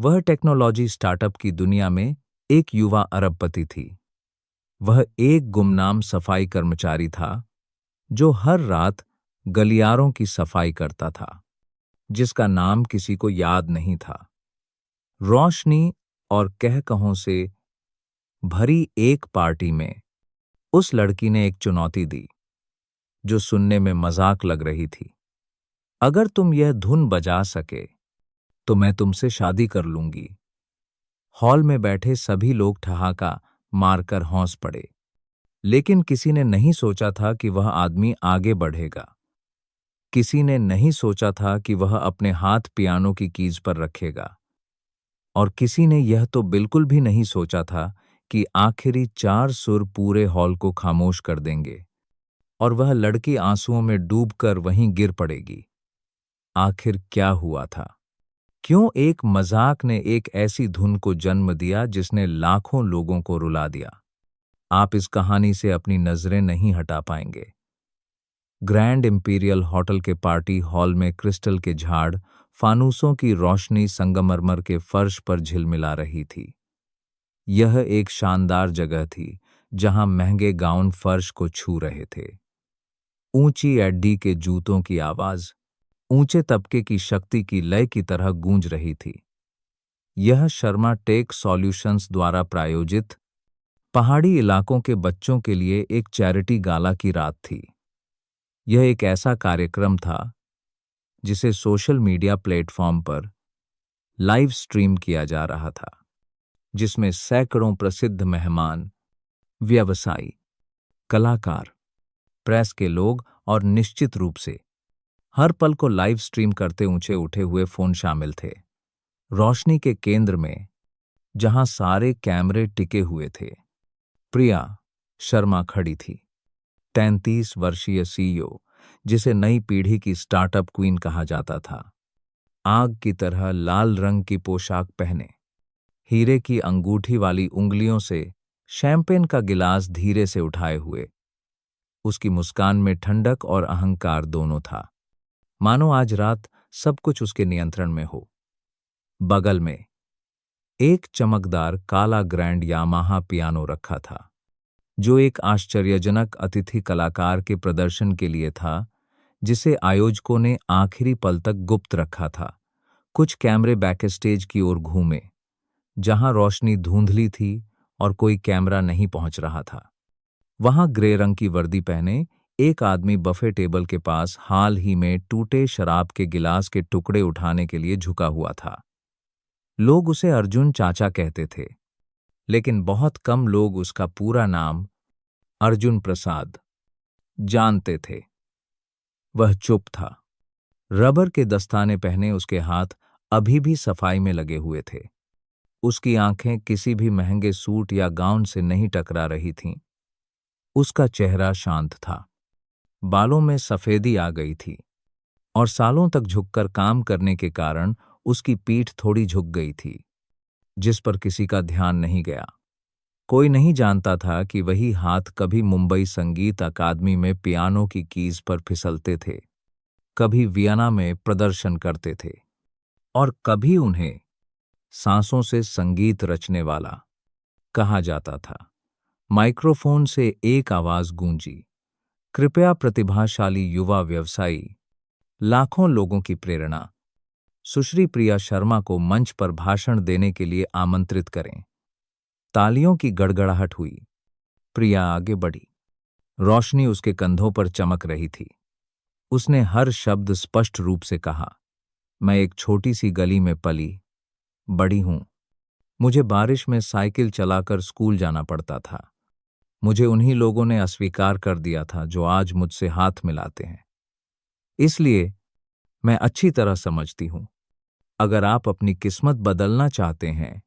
वह technology startup की दुनिया में एक युवा अरबपति थी। वह एक गुमनाम सफाई कर्मचारी था जो हर रात गलियारों की सफाई करता था, जिसका नाम किसी को याद नहीं था। रोशनी और कहकहों से भरी एक पार्टी में उस लड़की ने एक चुनौती दी, जो सुनने में मजाक लग रही थी। अगर तुम यह धुन बजा सके तो मैं तुमसे शादी कर लूंगी। हॉल में बैठे सभी लोग ठहाका मारकर हौंस पड़े, लेकिन किसी ने नहीं सोचा था कि वह आदमी आगे बढ़ेगा। किसी ने नहीं सोचा था कि वह अपने हाथ पियानो की कीज पर रखेगा, और किसी ने यह तो बिल्कुल भी नहीं सोचा था कि आखिरी 4 सुर पूरे हॉल को खामोश कर देंगे और वह लड़की आंसुओं में डूबकर वहीं गिर पड़ेगी। आखिर क्या हुआ था? क्यों एक मजाक ने एक ऐसी धुन को जन्म दिया जिसने लाखों लोगों को रुला दिया? आप इस कहानी से अपनी नजरें नहीं हटा पाएंगे। ग्रैंड इंपीरियल होटल के पार्टी हॉल में क्रिस्टल के झाड़, फानूसों की रोशनी संगमरमर के फर्श पर झिलमिला रही थी। यह एक शानदार जगह थी जहां महंगे गाउन फर्श को छू रहे थे। ऊंची एड्डी के जूतों की आवाज ऊंचे तबके की शक्ति की लय की तरह गूंज रही थी। यह शर्मा टेक सॉल्यूशंस द्वारा प्रायोजित पहाड़ी इलाकों के बच्चों के लिए एक चैरिटी गाला की रात थी। यह एक ऐसा कार्यक्रम था जिसे सोशल मीडिया प्लेटफॉर्म पर लाइव स्ट्रीम किया जा रहा था, जिसमें सैकड़ों प्रसिद्ध मेहमान, व्यवसायी, कलाकार, प्रेस के लोग और निश्चित रूप से हर पल को लाइव स्ट्रीम करते ऊंचे उठे हुए फोन शामिल थे। रोशनी के केंद्र में, जहां सारे कैमरे टिके हुए थे, प्रिया शर्मा खड़ी थी। 33 वर्षीय सीईओ, जिसे नई पीढ़ी की स्टार्टअप क्वीन कहा जाता था। आग की तरह लाल रंग की पोशाक पहने, हीरे की अंगूठी वाली उंगलियों से शैंपेन का गिलास धीरे से उठाए हुए, उसकी मुस्कान में ठंडक और अहंकार दोनों था, मानो आज रात सब कुछ उसके नियंत्रण में हो। बगल में एक चमकदार काला ग्रैंड यामाहा पियानो रखा था, जो एक आश्चर्यजनक अतिथि कलाकार के प्रदर्शन के लिए था, जिसे आयोजकों ने आखिरी पल तक गुप्त रखा था। कुछ कैमरे बैकस्टेज की ओर घूमे, जहां रोशनी धुंधली थी और कोई कैमरा नहीं पहुंच रहा था। वहां ग्रे रंग की वर्दी पहने एक आदमी बफे टेबल के पास हाल ही में टूटे शराब के गिलास के टुकड़े उठाने के लिए झुका हुआ था। लोग उसे अर्जुन चाचा कहते थे, लेकिन बहुत कम लोग उसका पूरा नाम अर्जुन प्रसाद जानते थे। वह चुप था। रबर के दस्ताने पहने उसके हाथ अभी भी सफाई में लगे हुए थे। उसकी आंखें किसी भी महंगे सूट या गाउन से नहीं टकरा रही थीं। उसका चेहरा शांत था। बालों में सफेदी आ गई थी और सालों तक झुककर काम करने के कारण उसकी पीठ थोड़ी झुक गई थी, जिस पर किसी का ध्यान नहीं गया। कोई नहीं जानता था कि वही हाथ कभी मुंबई संगीत अकादमी में पियानो की कीज पर फिसलते थे, कभी वियना में प्रदर्शन करते थे, और कभी उन्हें सांसों से संगीत रचने वाला कहा जाता था। माइक्रोफोन से एक आवाज गूंजी, कृपया प्रतिभाशाली युवा व्यवसायी, लाखों लोगों की प्रेरणा, सुश्री प्रिया शर्मा को मंच पर भाषण देने के लिए आमंत्रित करें। तालियों की गड़गड़ाहट हुई। प्रिया आगे बढ़ी। रोशनी उसके कंधों पर चमक रही थी। उसने हर शब्द स्पष्ट रूप से कहा, मैं एक छोटी सी गली में पली बड़ी हूं। मुझे बारिश में साइकिल चलाकर स्कूल जाना पड़ता था। मुझे उन्हीं लोगों ने अस्वीकार कर दिया था जो आज मुझसे हाथ मिलाते हैं। इसलिए मैं अच्छी तरह समझती हूं, अगर आप अपनी किस्मत बदलना चाहते हैं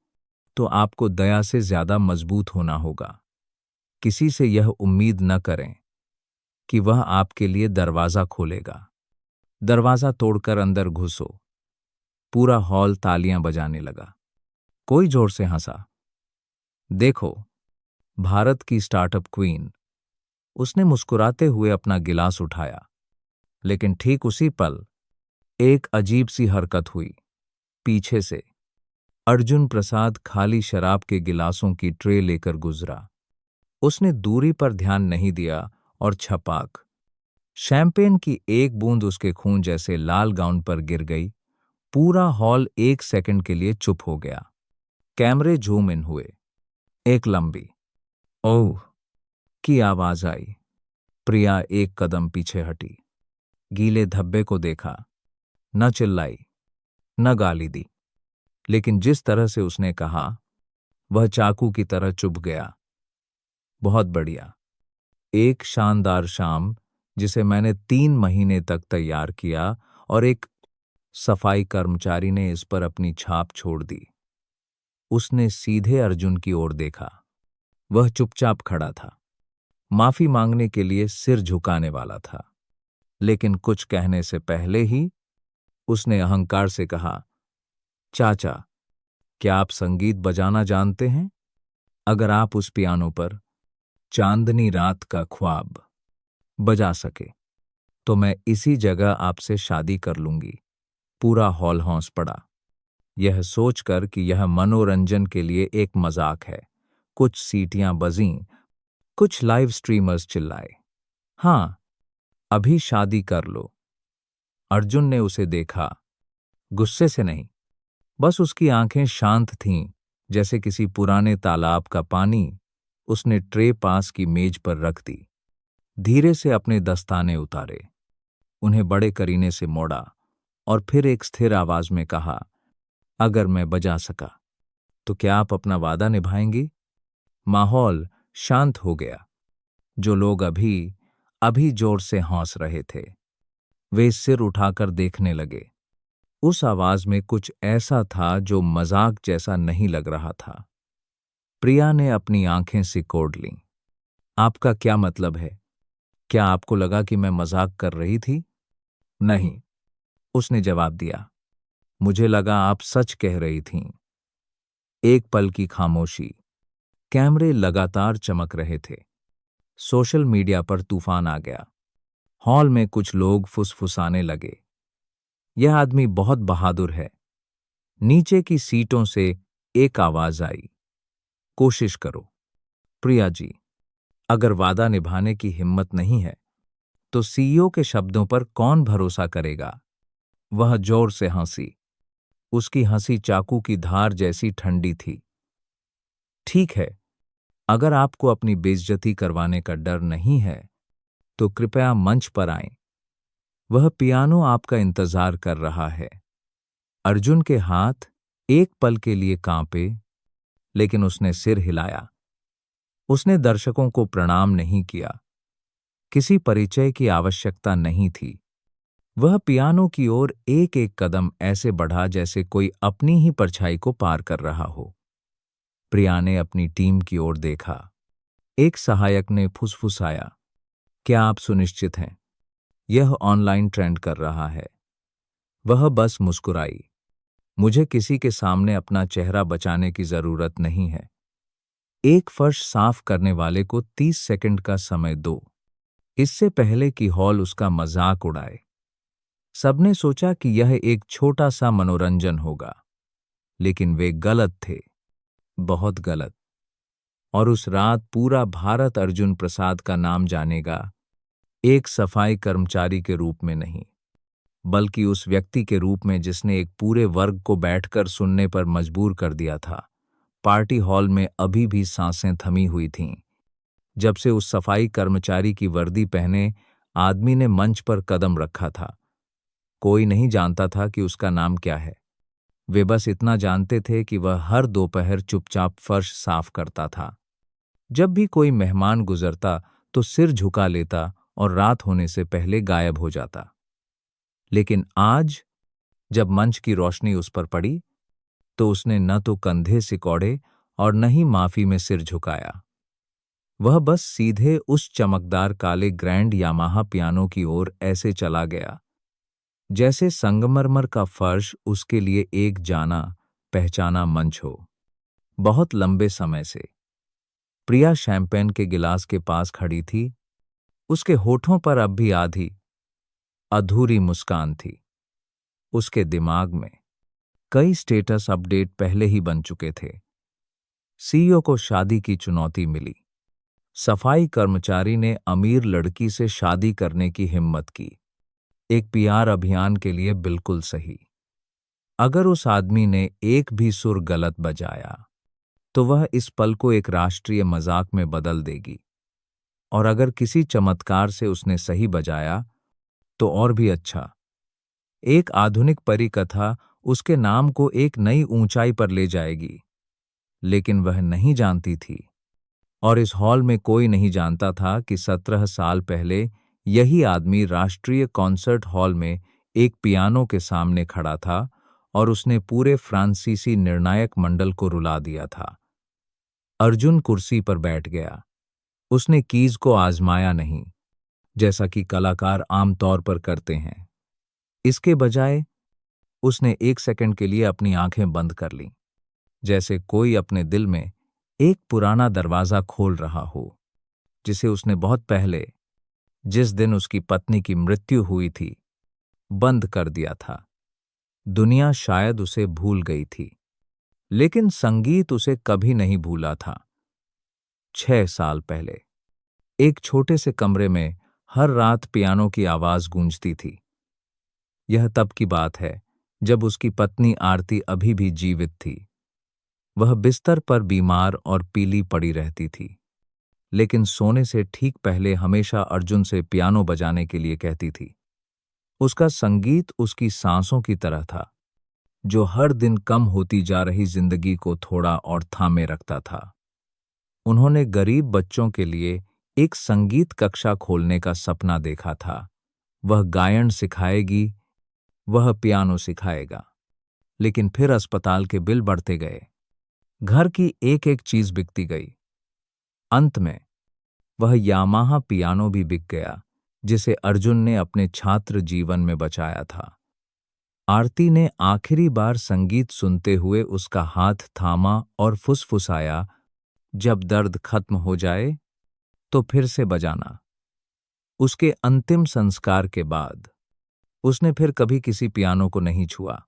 तो आपको दया से ज्यादा मजबूत होना होगा। किसी से यह उम्मीद न करें कि वह आपके लिए दरवाजा खोलेगा। दरवाजा तोड़कर अंदर घुसो। पूरा हॉल तालियां बजाने लगा। कोई जोर से हंसा। देखो, भारत की स्टार्टअप क्वीन। उसने मुस्कुराते हुए अपना गिलास उठाया, लेकिन ठीक उसी पल एक अजीब सी हरकत हुई। पीछे से अर्जुन प्रसाद खाली शराब के गिलासों की ट्रे लेकर गुजरा। उसने दूरी पर ध्यान नहीं दिया और छपाक शैंपेन की एक बूंद उसके खून जैसे लाल गाउन पर गिर गई। पूरा हॉल एक सेकंड के लिए चुप हो गया। कैमरे झूम इन हुए। एक लंबी ओह की आवाज आई। प्रिया एक कदम पीछे हटी, गीले धब्बे को देखा, न चिल्लाई, न गाली दी, लेकिन जिस तरह से उसने कहा वह चाकू की तरह चुभ गया। बहुत बढ़िया। एक शानदार शाम जिसे मैंने 3 महीने तक तैयार किया और एक सफाई कर्मचारी ने इस पर अपनी छाप छोड़ दी। उसने सीधे अर्जुन की ओर देखा। वह चुपचाप खड़ा था, माफी मांगने के लिए सिर झुकाने वाला था, लेकिन कुछ कहने से पहले ही उसने अहंकार से कहा, चाचा, क्या आप संगीत बजाना जानते हैं? अगर आप उस पियानो पर चांदनी रात का ख्वाब बजा सके तो मैं इसी जगह आपसे शादी कर लूंगी। पूरा हॉल हौंस पड़ा, यह सोचकर कि यह मनोरंजन के लिए एक मजाक है। कुछ सीटियां बजीं, कुछ लाइव स्ट्रीमर्स चिल्लाए, हाँ, अभी शादी कर लो। अर्जुन ने उसे देखा, गुस्से से नहीं, बस उसकी आंखें शांत थीं, जैसे किसी पुराने तालाब का पानी। उसने ट्रे पास की मेज पर रख दी, धीरे से अपने दस्ताने उतारे, उन्हें बड़े करीने से मोड़ा और फिर एक स्थिर आवाज में कहा, अगर मैं बजा सका तो क्या आप अपना वादा निभाएंगी? माहौल शांत हो गया। जो लोग अभी अभी जोर से हंस रहे थे, वे सिर उठाकर देखने लगे। उस आवाज में कुछ ऐसा था जो मजाक जैसा नहीं लग रहा था। प्रिया ने अपनी आंखें सिकोड़ लीं। आपका क्या मतलब है? क्या आपको लगा कि मैं मजाक कर रही थी? नहीं, उसने जवाब दिया। मुझे लगा आप सच कह रही थीं। एक पल की खामोशी। कैमरे लगातार चमक रहे थे। सोशल मीडिया पर तूफान आ गया। हॉल में कुछ लोग फुसफुसाने लगे, यह आदमी बहुत बहादुर है। नीचे की सीटों से एक आवाज आई, कोशिश करो। प्रिया जी, अगर वादा निभाने की हिम्मत नहीं है तो सीईओ के शब्दों पर कौन भरोसा करेगा? वह जोर से हंसी। उसकी हंसी चाकू की धार जैसी ठंडी थी। ठीक है, अगर आपको अपनी बेइज्जती करवाने का डर नहीं है तो कृपया मंच पर आएं। वह पियानो आपका इंतजार कर रहा है। अर्जुन के हाथ एक पल के लिए कांपे, लेकिन उसने सिर हिलाया। उसने दर्शकों को प्रणाम नहीं किया। किसी परिचय की आवश्यकता नहीं थी। वह पियानो की ओर एक एक कदम ऐसे बढ़ा जैसे कोई अपनी ही परछाई को पार कर रहा हो। प्रिया ने अपनी टीम की ओर देखा। एक सहायक ने फुसफुसाया, क्या आप सुनिश्चित हैं? यह ऑनलाइन ट्रेंड कर रहा है। वह बस मुस्कुराई। मुझे किसी के सामने अपना चेहरा बचाने की जरूरत नहीं है। एक फर्श साफ करने वाले को 30 सेकंड का समय दो, इससे पहले कि हॉल उसका मजाक उड़ाए। सबने सोचा कि यह एक छोटा सा मनोरंजन होगा, लेकिन वे गलत थे, बहुत गलत। और उस रात पूरा भारत अर्जुन प्रसाद का नाम जानेगा, एक सफाई कर्मचारी के रूप में नहीं, बल्कि उस व्यक्ति के रूप में जिसने एक पूरे वर्ग को बैठकर सुनने पर मजबूर कर दिया था। पार्टी हॉल में अभी भी सांसें थमी हुई थीं। जब से उस सफाई कर्मचारी की वर्दी पहने आदमी ने मंच पर कदम रखा था, कोई नहीं जानता था कि उसका नाम क्या है। वे बस इतना जानते थे कि वह हर दोपहर चुपचाप फर्श साफ करता था। जब भी कोई मेहमान गुजरता तो सिर झुका लेता और रात होने से पहले गायब हो जाता। लेकिन आज जब मंच की रोशनी उस पर पड़ी तो उसने न तो कंधे सिकोड़े और न ही माफी में सिर झुकाया। वह बस सीधे उस चमकदार काले ग्रैंड यामाहा पियानो की ओर ऐसे चला गया जैसे संगमरमर का फर्श उसके लिए एक जाना पहचाना मंच हो। बहुत लंबे समय से प्रिया शैंपेन के गिलास के पास खड़ी थी। उसके होठों पर अब भी आधी अधूरी मुस्कान थी। उसके दिमाग में कई स्टेटस अपडेट पहले ही बन चुके थे। सीईओ को शादी की चुनौती मिली। सफाई कर्मचारी ने अमीर लड़की से शादी करने की हिम्मत की। एक पीआर अभियान के लिए बिल्कुल सही। अगर उस आदमी ने एक भी सुर गलत बजाया तो वह इस पल को एक राष्ट्रीय मजाक में बदल देगी, और अगर किसी चमत्कार से उसने सही बजाया तो और भी अच्छा। एक आधुनिक परिकथा उसके नाम को एक नई ऊंचाई पर ले जाएगी। लेकिन वह नहीं जानती थी, और इस हॉल में कोई नहीं जानता था कि 17 साल पहले यही आदमी राष्ट्रीय कॉन्सर्ट हॉल में एक पियानो के सामने खड़ा था और उसने पूरे फ्रांसीसी निर्णायक मंडल को रुला दिया था। अर्जुन कुर्सी पर बैठ गया। उसने कीज को आजमाया नहीं, जैसा कि कलाकार आमतौर पर करते हैं। इसके बजाय उसने 1 सेकंड के लिए अपनी आंखें बंद कर लीं, जैसे कोई अपने दिल में एक पुराना दरवाजा खोल रहा हो, जिसे उसने बहुत पहले, जिस दिन उसकी पत्नी की मृत्यु हुई थी, बंद कर दिया था। दुनिया शायद उसे भूल गई थी, लेकिन संगीत उसे कभी नहीं भूला था। 6 साल पहले एक छोटे से कमरे में हर रात पियानो की आवाज गूंजती थी। यह तब की बात है जब उसकी पत्नी आरती अभी भी जीवित थी। वह बिस्तर पर बीमार और पीली पड़ी रहती थी, लेकिन सोने से ठीक पहले हमेशा अर्जुन से पियानो बजाने के लिए कहती थी। उसका संगीत उसकी सांसों की तरह था, जो हर दिन कम होती जा रही जिंदगी को थोड़ा और थामे रखता था। उन्होंने गरीब बच्चों के लिए एक संगीत कक्षा खोलने का सपना देखा था। वह गायन सिखाएगी, वह पियानो सिखाएगा। लेकिन फिर अस्पताल के बिल बढ़ते गए, घर की एक एक चीज बिकती गई। अंत में वह यामाहा पियानो भी बिक गया, जिसे अर्जुन ने अपने छात्र जीवन में बचाया था। आरती ने आखिरी बार संगीत सुनते हुए उसका हाथ थामा और फुसफुसाया, जब दर्द खत्म हो जाए तो फिर से बजाना। उसके अंतिम संस्कार के बाद उसने फिर कभी किसी पियानो को नहीं छुआ।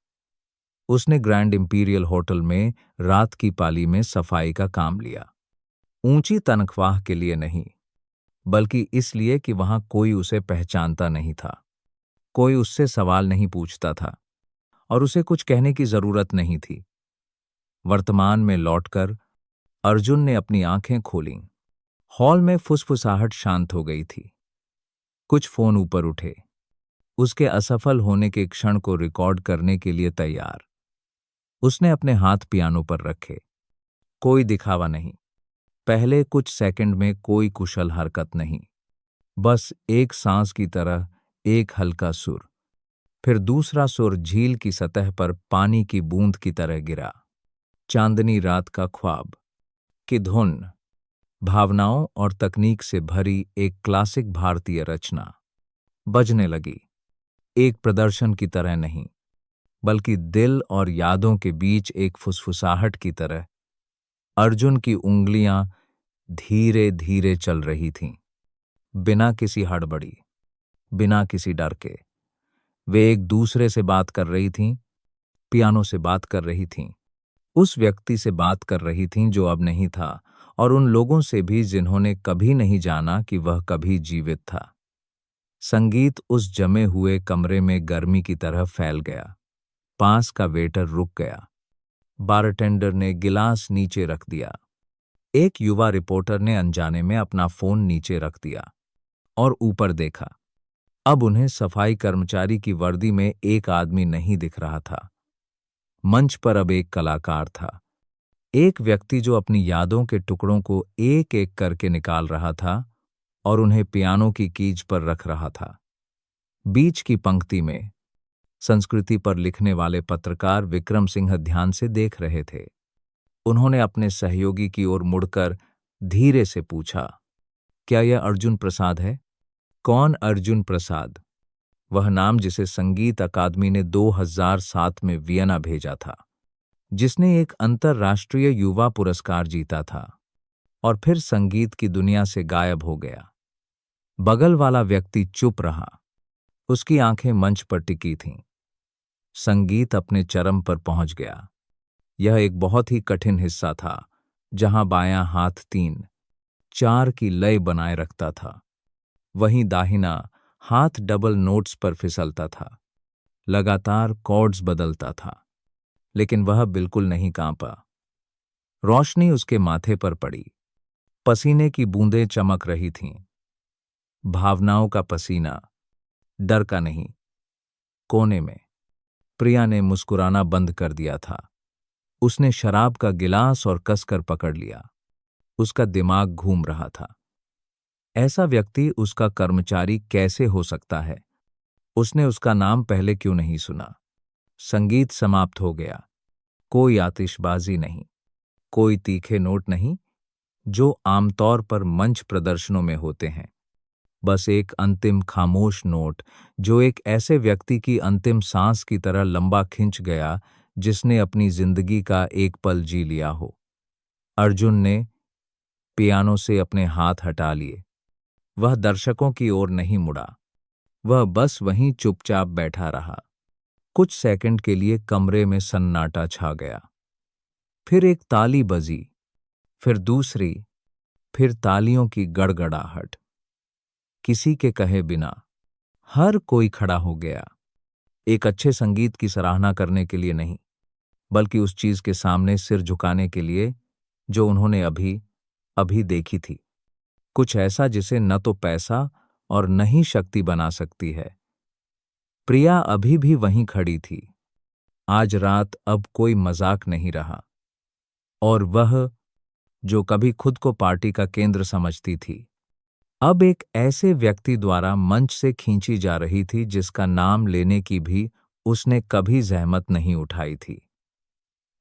उसने ग्रैंड इंपीरियल होटल में रात की पाली में सफाई का काम लिया। ऊंची तनख्वाह के लिए नहीं, बल्कि इसलिए कि वहां कोई उसे पहचानता नहीं था, कोई उससे सवाल नहीं पूछता था, और उसे कुछ कहने की जरूरत नहीं थी। वर्तमान में लौटकर अर्जुन ने अपनी आंखें खोलीं। हॉल में फुसफुसाहट शांत हो गई थी। कुछ फोन ऊपर उठे, उसके असफल होने के क्षण को रिकॉर्ड करने के लिए तैयार। उसने अपने हाथ पियानो पर रखे। कोई दिखावा नहीं, पहले कुछ सेकंड में कोई कुशल हरकत नहीं, बस एक सांस की तरह एक हल्का सुर, फिर दूसरा सुर झील की सतह पर पानी की बूंद की तरह गिरा। चांदनी रात का ख्वाब की धुन, भावनाओं और तकनीक से भरी एक क्लासिक भारतीय रचना बजने लगी। एक प्रदर्शन की तरह नहीं, बल्कि दिल और यादों के बीच एक फुसफुसाहट की तरह। अर्जुन की उंगलियां धीरे धीरे चल रही थीं, बिना किसी हड़बड़ी, बिना किसी डर के। वे एक दूसरे से बात कर रही थीं, पियानो से बात कर रही थीं, उस व्यक्ति से बात कर रही थीं जो अब नहीं था, और उन लोगों से भी जिन्होंने कभी नहीं जाना कि वह कभी जीवित था। संगीत उस जमे हुए कमरे में गर्मी की तरह फैल गया। पास का वेटर रुक गया। बारटेंडर ने गिलास नीचे रख दिया। एक युवा रिपोर्टर ने अनजाने में अपना फोन नीचे रख दिया और ऊपर देखा। अब उन्हें सफाई कर्मचारी की वर्दी में एक आदमी नहीं दिख रहा था। मंच पर अब एक कलाकार था, एक व्यक्ति जो अपनी यादों के टुकड़ों को एक एक करके निकाल रहा था और उन्हें पियानो की कीज पर रख रहा था। बीच की पंक्ति में संस्कृति पर लिखने वाले पत्रकार विक्रम सिंह ध्यान से देख रहे थे। उन्होंने अपने सहयोगी की ओर मुड़कर धीरे से पूछा, क्या यह अर्जुन प्रसाद है? कौन अर्जुन प्रसाद? वह नाम जिसे संगीत अकादमी ने 2007 में वियना भेजा था, जिसने एक अंतर्राष्ट्रीय युवा पुरस्कार जीता था और फिर संगीत की दुनिया से गायब हो गया। बगल वाला व्यक्ति चुप रहा। उसकी आंखें मंच पर टिकी थीं। संगीत अपने चरम पर पहुंच गया। यह एक बहुत ही कठिन हिस्सा था, जहां बायां हाथ 3-4 की लय बनाए रखता था, वहीं दाहिना हाथ डबल नोट्स पर फिसलता था। लगातार कॉर्ड्स बदलता था, लेकिन वह बिल्कुल नहीं कांपा। रोशनी उसके माथे पर पड़ी, पसीने की बूंदें चमक रही थीं। भावनाओं का पसीना, डर का नहीं। कोने में प्रिया ने मुस्कुराना बंद कर दिया था। उसने शराब का गिलास और कसकर पकड़ लिया। उसका दिमाग घूम रहा था। ऐसा व्यक्ति उसका कर्मचारी कैसे हो सकता है? उसने उसका नाम पहले क्यों नहीं सुना? संगीत समाप्त हो गया। कोई आतिशबाजी नहीं, कोई तीखे नोट नहीं, जो आमतौर पर मंच प्रदर्शनों में होते हैं। बस एक अंतिम खामोश नोट, जो एक ऐसे व्यक्ति की अंतिम सांस की तरह लंबा खिंच गया जिसने अपनी जिंदगी का एक पल जी लिया हो। अर्जुन ने पियानो से अपने हाथ हटा लिए। वह दर्शकों की ओर नहीं मुड़ा। वह बस वहीं चुपचाप बैठा रहा। कुछ सेकंड के लिए कमरे में सन्नाटा छा गया। फिर एक ताली बजी, फिर दूसरी, फिर तालियों की गड़गड़ाहट। किसी के कहे बिना हर कोई खड़ा हो गया। एक अच्छे संगीत की सराहना करने के लिए नहीं, बल्कि उस चीज के सामने सिर झुकाने के लिए जो उन्होंने अभी अभी देखी थी। कुछ ऐसा जिसे न तो पैसा और न ही शक्ति बना सकती है। प्रिया अभी भी वहीं खड़ी थी। आज रात अब कोई मजाक नहीं रहा। और वह, जो कभी खुद को पार्टी का केंद्र समझती थी, अब एक ऐसे व्यक्ति द्वारा मंच से खींची जा रही थी जिसका नाम लेने की भी उसने कभी जहमत नहीं उठाई थी।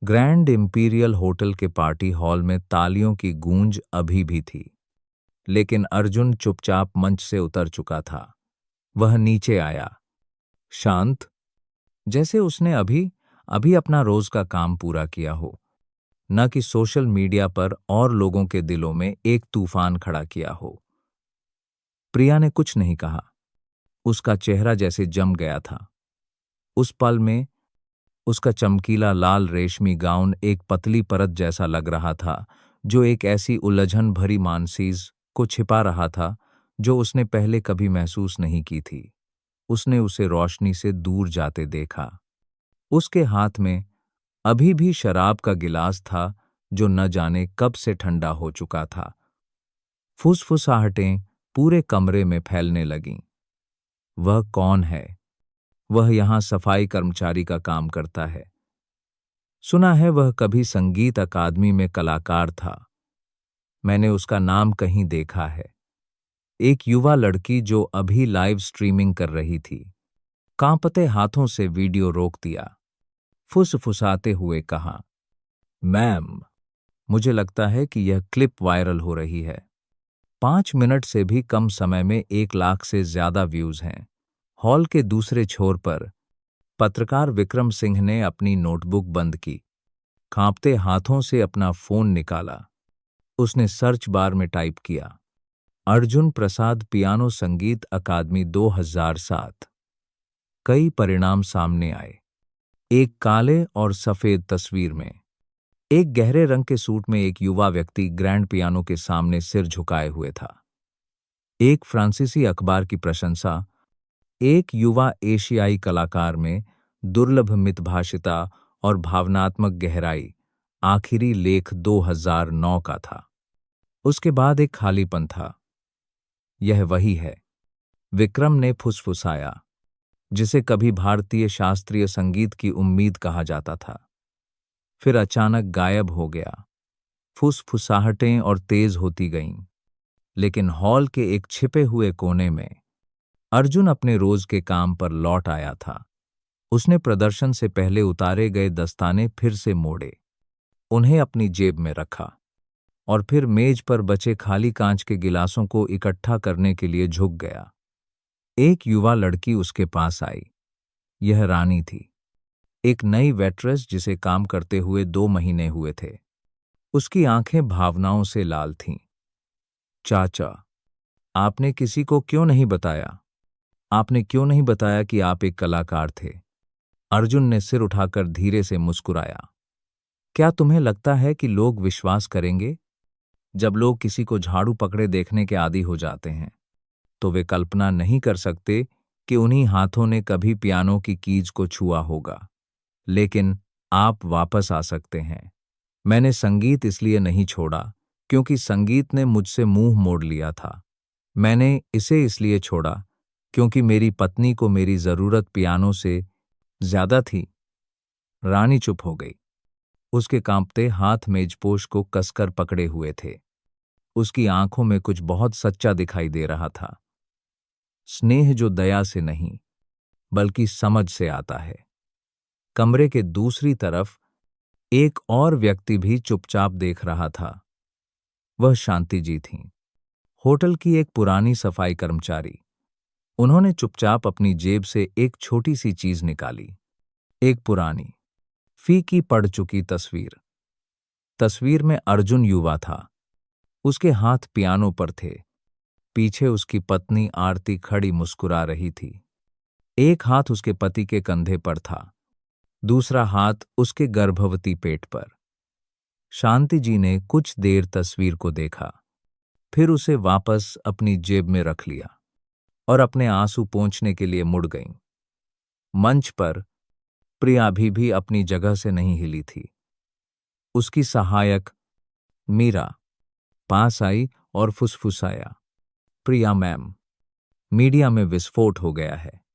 ग्रैंड इंपीरियल होटल के पार्टी हॉल में तालियों की गूंज अभी भी थी, लेकिन अर्जुन चुपचाप मंच से उतर चुका था। वह नीचे आया, शांत, जैसे उसने अभी अभी अपना रोज का काम पूरा किया हो, न कि सोशल मीडिया पर और लोगों के दिलों में एक तूफान खड़ा किया हो। प्रिया ने कुछ नहीं कहा। उसका चेहरा जैसे जम गया था। उस पल में उसका चमकीला लाल रेशमी गाउन एक पतली परत जैसा लग रहा था, जो एक ऐसी उलझन भरी मानसीज को छिपा रहा था जो उसने पहले कभी महसूस नहीं की थी। उसने उसे रोशनी से दूर जाते देखा। उसके हाथ में अभी भी शराब का गिलास था, जो न जाने कब से ठंडा हो चुका था। फुसफुसाहटें पूरे कमरे में फैलने लगीं। वह कौन है? वह यहाँ सफाई कर्मचारी का काम करता है। सुना है वह कभी संगीत अकादमी में कलाकार था। मैंने उसका नाम कहीं देखा है। एक युवा लड़की जो अभी लाइव स्ट्रीमिंग कर रही थी, कांपते हाथों से वीडियो रोक दिया। फुसफुसाते हुए कहा, मैम, मुझे लगता है कि यह क्लिप वायरल हो रही है। 5 मिनट से भी कम समय में 1 लाख से ज्यादा व्यूज हैं। हॉल के दूसरे छोर पर पत्रकार विक्रम सिंह ने अपनी नोटबुक बंद की। कांपते हाथों से अपना फोन निकाला। उसने सर्च बार में टाइप किया, अर्जुन प्रसाद पियानो संगीत अकादमी 2007। कई परिणाम सामने आए। एक काले और सफेद तस्वीर में एक गहरे रंग के सूट में एक युवा व्यक्ति ग्रैंड पियानो के सामने सिर झुकाए हुए था। एक फ्रांसीसी अखबार की प्रशंसा, एक युवा एशियाई कलाकार में दुर्लभ मितभाषिता और भावनात्मक गहराई, आखिरी लेख 2009 का था। उसके बाद एक खालीपन था। यह वही है, विक्रम ने फुसफुसाया, जिसे कभी भारतीय शास्त्रीय संगीत की उम्मीद कहा जाता था। फिर अचानक गायब हो गया। फुसफुसाहटें और तेज होती गईं, लेकिन हॉल के एक छिपे हुए कोने में अर्जुन अपने रोज के काम पर लौट आया था। उसने प्रदर्शन से पहले उतारे गए दस्ताने फिर से मोड़े, उन्हें अपनी जेब में रखा और फिर मेज पर बचे खाली कांच के गिलासों को इकट्ठा करने के लिए झुक गया। एक युवा लड़की उसके पास आई। यह रानी थी, एक नई वेट्रेस जिसे काम करते हुए 2 महीने हुए थे। उसकी आंखें भावनाओं से लाल थीं। चाचा, आपने किसी को क्यों नहीं बताया? आपने क्यों नहीं बताया कि आप एक कलाकार थे? अर्जुन ने सिर उठाकर धीरे से मुस्कुराया। क्या तुम्हें लगता है कि लोग विश्वास करेंगे? जब लोग किसी को झाड़ू पकड़े देखने के आदी हो जाते हैं, तो वे कल्पना नहीं कर सकते कि उन्हीं हाथों ने कभी पियानो की कीज को छुआ होगा। लेकिन आप वापस आ सकते हैं। मैंने संगीत इसलिए नहीं छोड़ा क्योंकि संगीत ने मुझसे मुंह मोड़ लिया था। मैंने इसे इसलिए छोड़ा क्योंकि मेरी पत्नी को मेरी जरूरत पियानो से ज्यादा थी। रानी चुप हो गई। उसके कांपते हाथ मेजपोश को कसकर पकड़े हुए थे। उसकी आंखों में कुछ बहुत सच्चा दिखाई दे रहा था। स्नेह जो दया से नहीं, बल्कि समझ से आता है। कमरे के दूसरी तरफ एक और व्यक्ति भी चुपचाप देख रहा था। वह शांति जी थीं, होटल की एक पुरानी सफाई कर्मचारी। उन्होंने चुपचाप अपनी जेब से एक छोटी सी चीज निकाली। एक पुरानी, फीकी पड़ चुकी तस्वीर। तस्वीर में अर्जुन युवा था। उसके हाथ पियानो पर थे। पीछे उसकी पत्नी आरती खड़ी मुस्कुरा रही थी। एक हाथ उसके पति के कंधे पर था, दूसरा हाथ उसके गर्भवती पेट पर। शांति जी ने कुछ देर तस्वीर को देखा, फिर उसे वापस अपनी जेब में रख लिया और अपने आंसू पोंछने के लिए मुड़ गईं। मंच पर प्रिया भी अपनी जगह से नहीं हिली थी। उसकी सहायक मीरा पास आई और फुसफुसाया, प्रिया मैम, मीडिया में विस्फोट हो गया है।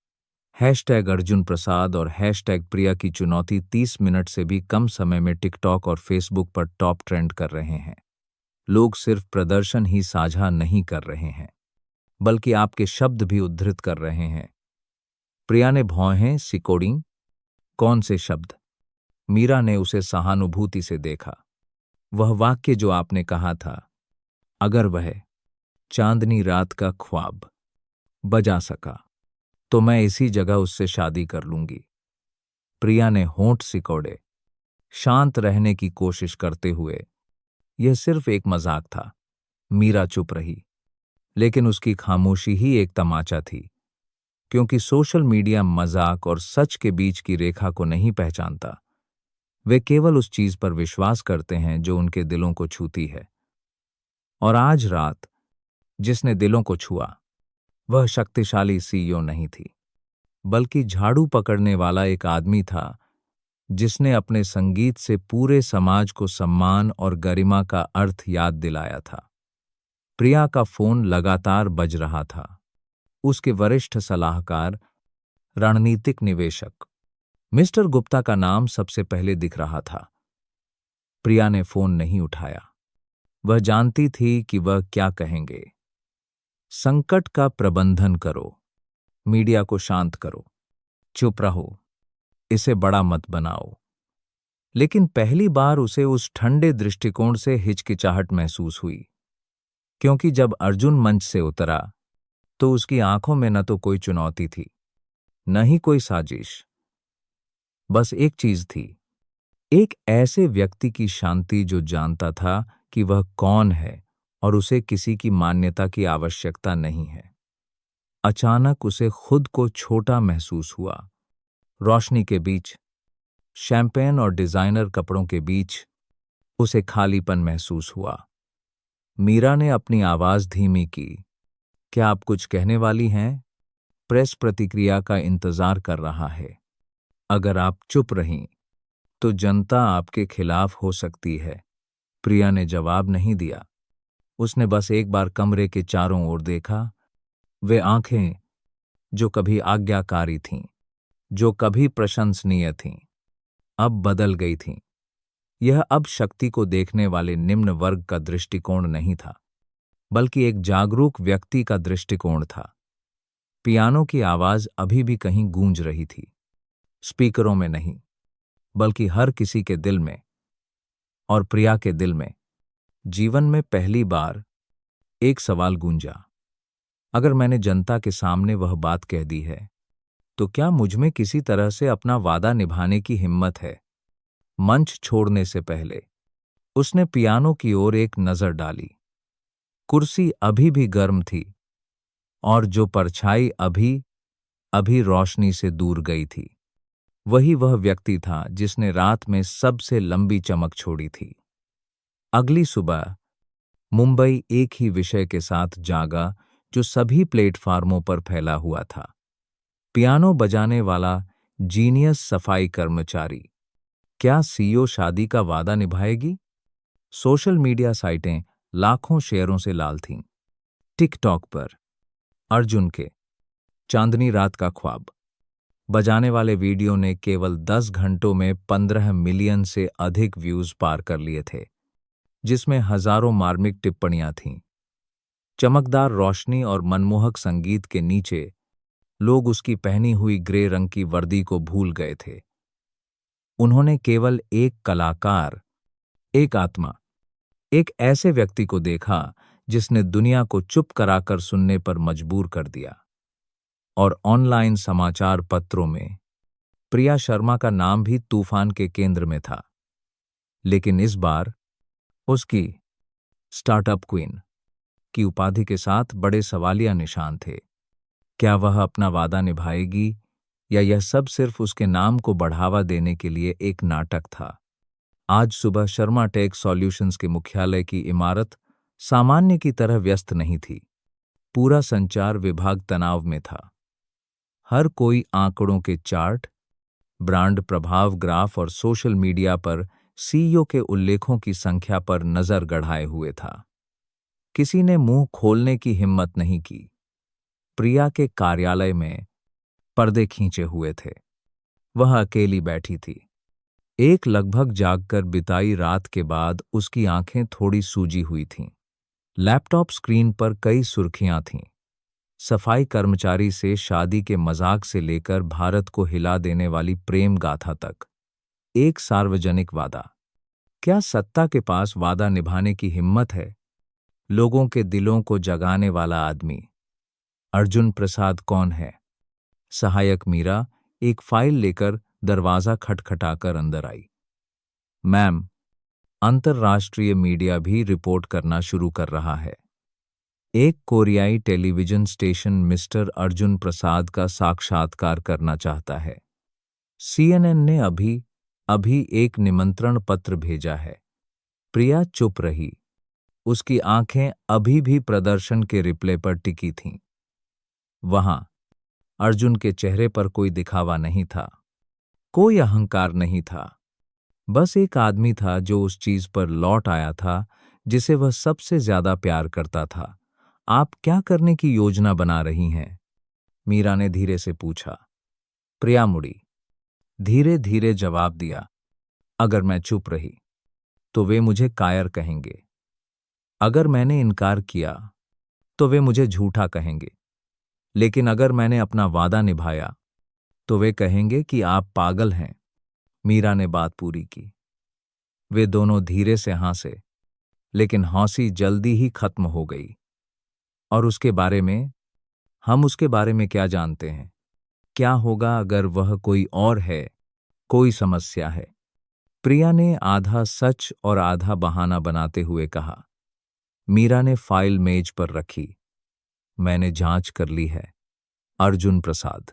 हैशटैग अर्जुन प्रसाद और हैशटैग प्रिया की चुनौती 30 मिनट से भी कम समय में टिकटॉक और फेसबुक पर टॉप ट्रेंड कर रहे हैं। लोग सिर्फ प्रदर्शन ही साझा नहीं कर रहे हैं, बल्कि आपके शब्द भी उद्धृत कर रहे हैं। प्रिया ने भौहें सिकोड़ी। कौन से शब्द? मीरा ने उसे सहानुभूति से देखा। वह वाक्य जो आपने कहा था, अगर वह चांदनी रात का ख्वाब बजा सका तो मैं इसी जगह उससे शादी कर लूंगी। प्रिया ने होंठ सिकोड़े, शांत रहने की कोशिश करते हुए। यह सिर्फ एक मजाक था। मीरा चुप रही, लेकिन उसकी खामोशी ही एक तमाचा थी, क्योंकि सोशल मीडिया मजाक और सच के बीच की रेखा को नहीं पहचानता। वे केवल उस चीज पर विश्वास करते हैं जो उनके दिलों को छूती है। और आज रात जिसने दिलों को छुआ, वह शक्तिशाली सीईओ नहीं थी, बल्कि झाड़ू पकड़ने वाला एक आदमी था जिसने अपने संगीत से पूरे समाज को सम्मान और गरिमा का अर्थ याद दिलाया था। प्रिया का फोन लगातार बज रहा था। उसके वरिष्ठ सलाहकार, रणनीतिक निवेशक मिस्टर गुप्ता का नाम सबसे पहले दिख रहा था। प्रिया ने फोन नहीं उठाया। वह जानती थी कि वह क्या कहेंगे। संकट का प्रबंधन करो, मीडिया को शांत करो, चुप रहो, इसे बड़ा मत बनाओ। लेकिन पहली बार उसे उस ठंडे दृष्टिकोण से हिचकिचाहट महसूस हुई, क्योंकि जब अर्जुन मंच से उतरा तो उसकी आंखों में न तो कोई चुनौती थी, न ही कोई साजिश। बस एक चीज थी, एक ऐसे व्यक्ति की शांति जो जानता था कि वह कौन है और उसे किसी की मान्यता की आवश्यकता नहीं है। अचानक उसे खुद को छोटा महसूस हुआ। रोशनी के बीच, शैंपेन और डिजाइनर कपड़ों के बीच उसे खालीपन महसूस हुआ। मीरा ने अपनी आवाज धीमी की, क्या आप कुछ कहने वाली हैं? प्रेस प्रतिक्रिया का इंतजार कर रहा है। अगर आप चुप रहीं तो जनता आपके खिलाफ हो सकती है। प्रिया ने जवाब नहीं दिया। उसने बस एक बार कमरे के चारों ओर देखा। वे आंखें जो कभी आज्ञाकारी थीं, जो कभी प्रशंसनीय थीं, अब बदल गई थीं। यह अब शक्ति को देखने वाले निम्न वर्ग का दृष्टिकोण नहीं था, बल्कि एक जागरूक व्यक्ति का दृष्टिकोण था। पियानो की आवाज अभी भी कहीं गूंज रही थी, स्पीकरों में नहीं, बल्कि हर किसी के दिल में। और प्रिया के दिल में जीवन में पहली बार एक सवाल गूंजा, अगर मैंने जनता के सामने वह बात कह दी है, तो क्या मुझमें किसी तरह से अपना वादा निभाने की हिम्मत है? मंच छोड़ने से पहले उसने पियानो की ओर एक नजर डाली। कुर्सी अभी भी गर्म थी और जो परछाई अभी अभी रोशनी से दूर गई थी। वह व्यक्ति था जिसने रात में सबसे लंबी चमक छोड़ी थी। अगली सुबह मुंबई एक ही विषय के साथ जागा जो सभी प्लेटफार्मों पर फैला हुआ था। पियानो बजाने वाला जीनियस सफाई कर्मचारी। क्या सीईओ शादी का वादा निभाएगी? सोशल मीडिया साइटें लाखों शेयरों से लाल थीं। टिकटॉक पर अर्जुन के चांदनी रात का ख्वाब बजाने वाले वीडियो ने केवल 10 घंटों में 15 मिलियन से अधिक व्यूज पार कर लिए थे, जिसमें हजारों मार्मिक टिप्पणियां थीं। चमकदार रोशनी और मनमोहक संगीत के नीचे लोग उसकी पहनी हुई ग्रे रंग की वर्दी को भूल गए थे। उन्होंने केवल एक कलाकार, एक आत्मा, एक ऐसे व्यक्ति को देखा जिसने दुनिया को चुप कराकर सुनने पर मजबूर कर दिया। और ऑनलाइन समाचार पत्रों में प्रिया शर्मा का नाम भी तूफान के केंद्र में था। लेकिन इस बार उसकी स्टार्टअप क्वीन की उपाधि के साथ बड़े सवालिया निशान थे। क्या वह अपना वादा निभाएगी या यह सब सिर्फ उसके नाम को बढ़ावा देने के लिए एक नाटक था? आज सुबह शर्मा टेक सॉल्यूशंस के मुख्यालय की इमारत सामान्य की तरह व्यस्त नहीं थी। पूरा संचार विभाग तनाव में था। हर कोई आंकड़ों के चार्ट, ब्रांड प्रभाव ग्राफ और सोशल मीडिया पर सीईओ के उल्लेखों की संख्या पर नजर गड़ाए हुए था। किसी ने मुंह खोलने की हिम्मत नहीं की। प्रिया के कार्यालय में पर्दे खींचे हुए थे। वह अकेली बैठी थी। एक लगभग जागकर बिताई रात के बाद उसकी आंखें थोड़ी सूजी हुई थीं। लैपटॉप स्क्रीन पर कई सुर्खियां थीं। सफाई कर्मचारी से शादी के मजाक से लेकर भारत को हिला देने वाली प्रेम गाथा तक। एक सार्वजनिक वादा। क्या सत्ता के पास वादा निभाने की हिम्मत है? लोगों के दिलों को जगाने वाला आदमी। अर्जुन प्रसाद कौन है? सहायक मीरा एक फाइल लेकर दरवाजा खटखटाकर अंदर आई। मैम, अंतर्राष्ट्रीय मीडिया भी रिपोर्ट करना शुरू कर रहा है। एक कोरियाई television station mister Arjun Prasad का साक्षात्कार करना चाहता है। सीएनएन ने अभी एक निमंत्रण पत्र भेजा है। प्रिया चुप रही। उसकी आंखें अभी भी प्रदर्शन के रिप्ले पर टिकी थीं। वहां अर्जुन के चेहरे पर कोई दिखावा नहीं था, कोई अहंकार नहीं था। बस एक आदमी था जो उस चीज पर लौट आया था जिसे वह सबसे ज्यादा प्यार करता था। आप क्या करने की योजना बना रही हैं? मीरा ने धीरे से पूछा। प्रिया मुड़ी, धीरे धीरे जवाब दिया। अगर मैं चुप रही तो वे मुझे कायर कहेंगे। अगर मैंने इनकार किया तो वे मुझे झूठा कहेंगे। लेकिन अगर मैंने अपना वादा निभाया तो वे कहेंगे कि आप पागल हैं। मीरा ने बात पूरी की। वे दोनों धीरे से हंसे, लेकिन हंसी जल्दी ही खत्म हो गई। और हम उसके बारे में क्या जानते हैं? क्या होगा अगर वह कोई और है? कोई समस्या है? प्रिया ने आधा सच और आधा बहाना बनाते हुए कहा। मीरा ने फाइल मेज पर रखी। मैंने जांच कर ली है। अर्जुन प्रसाद,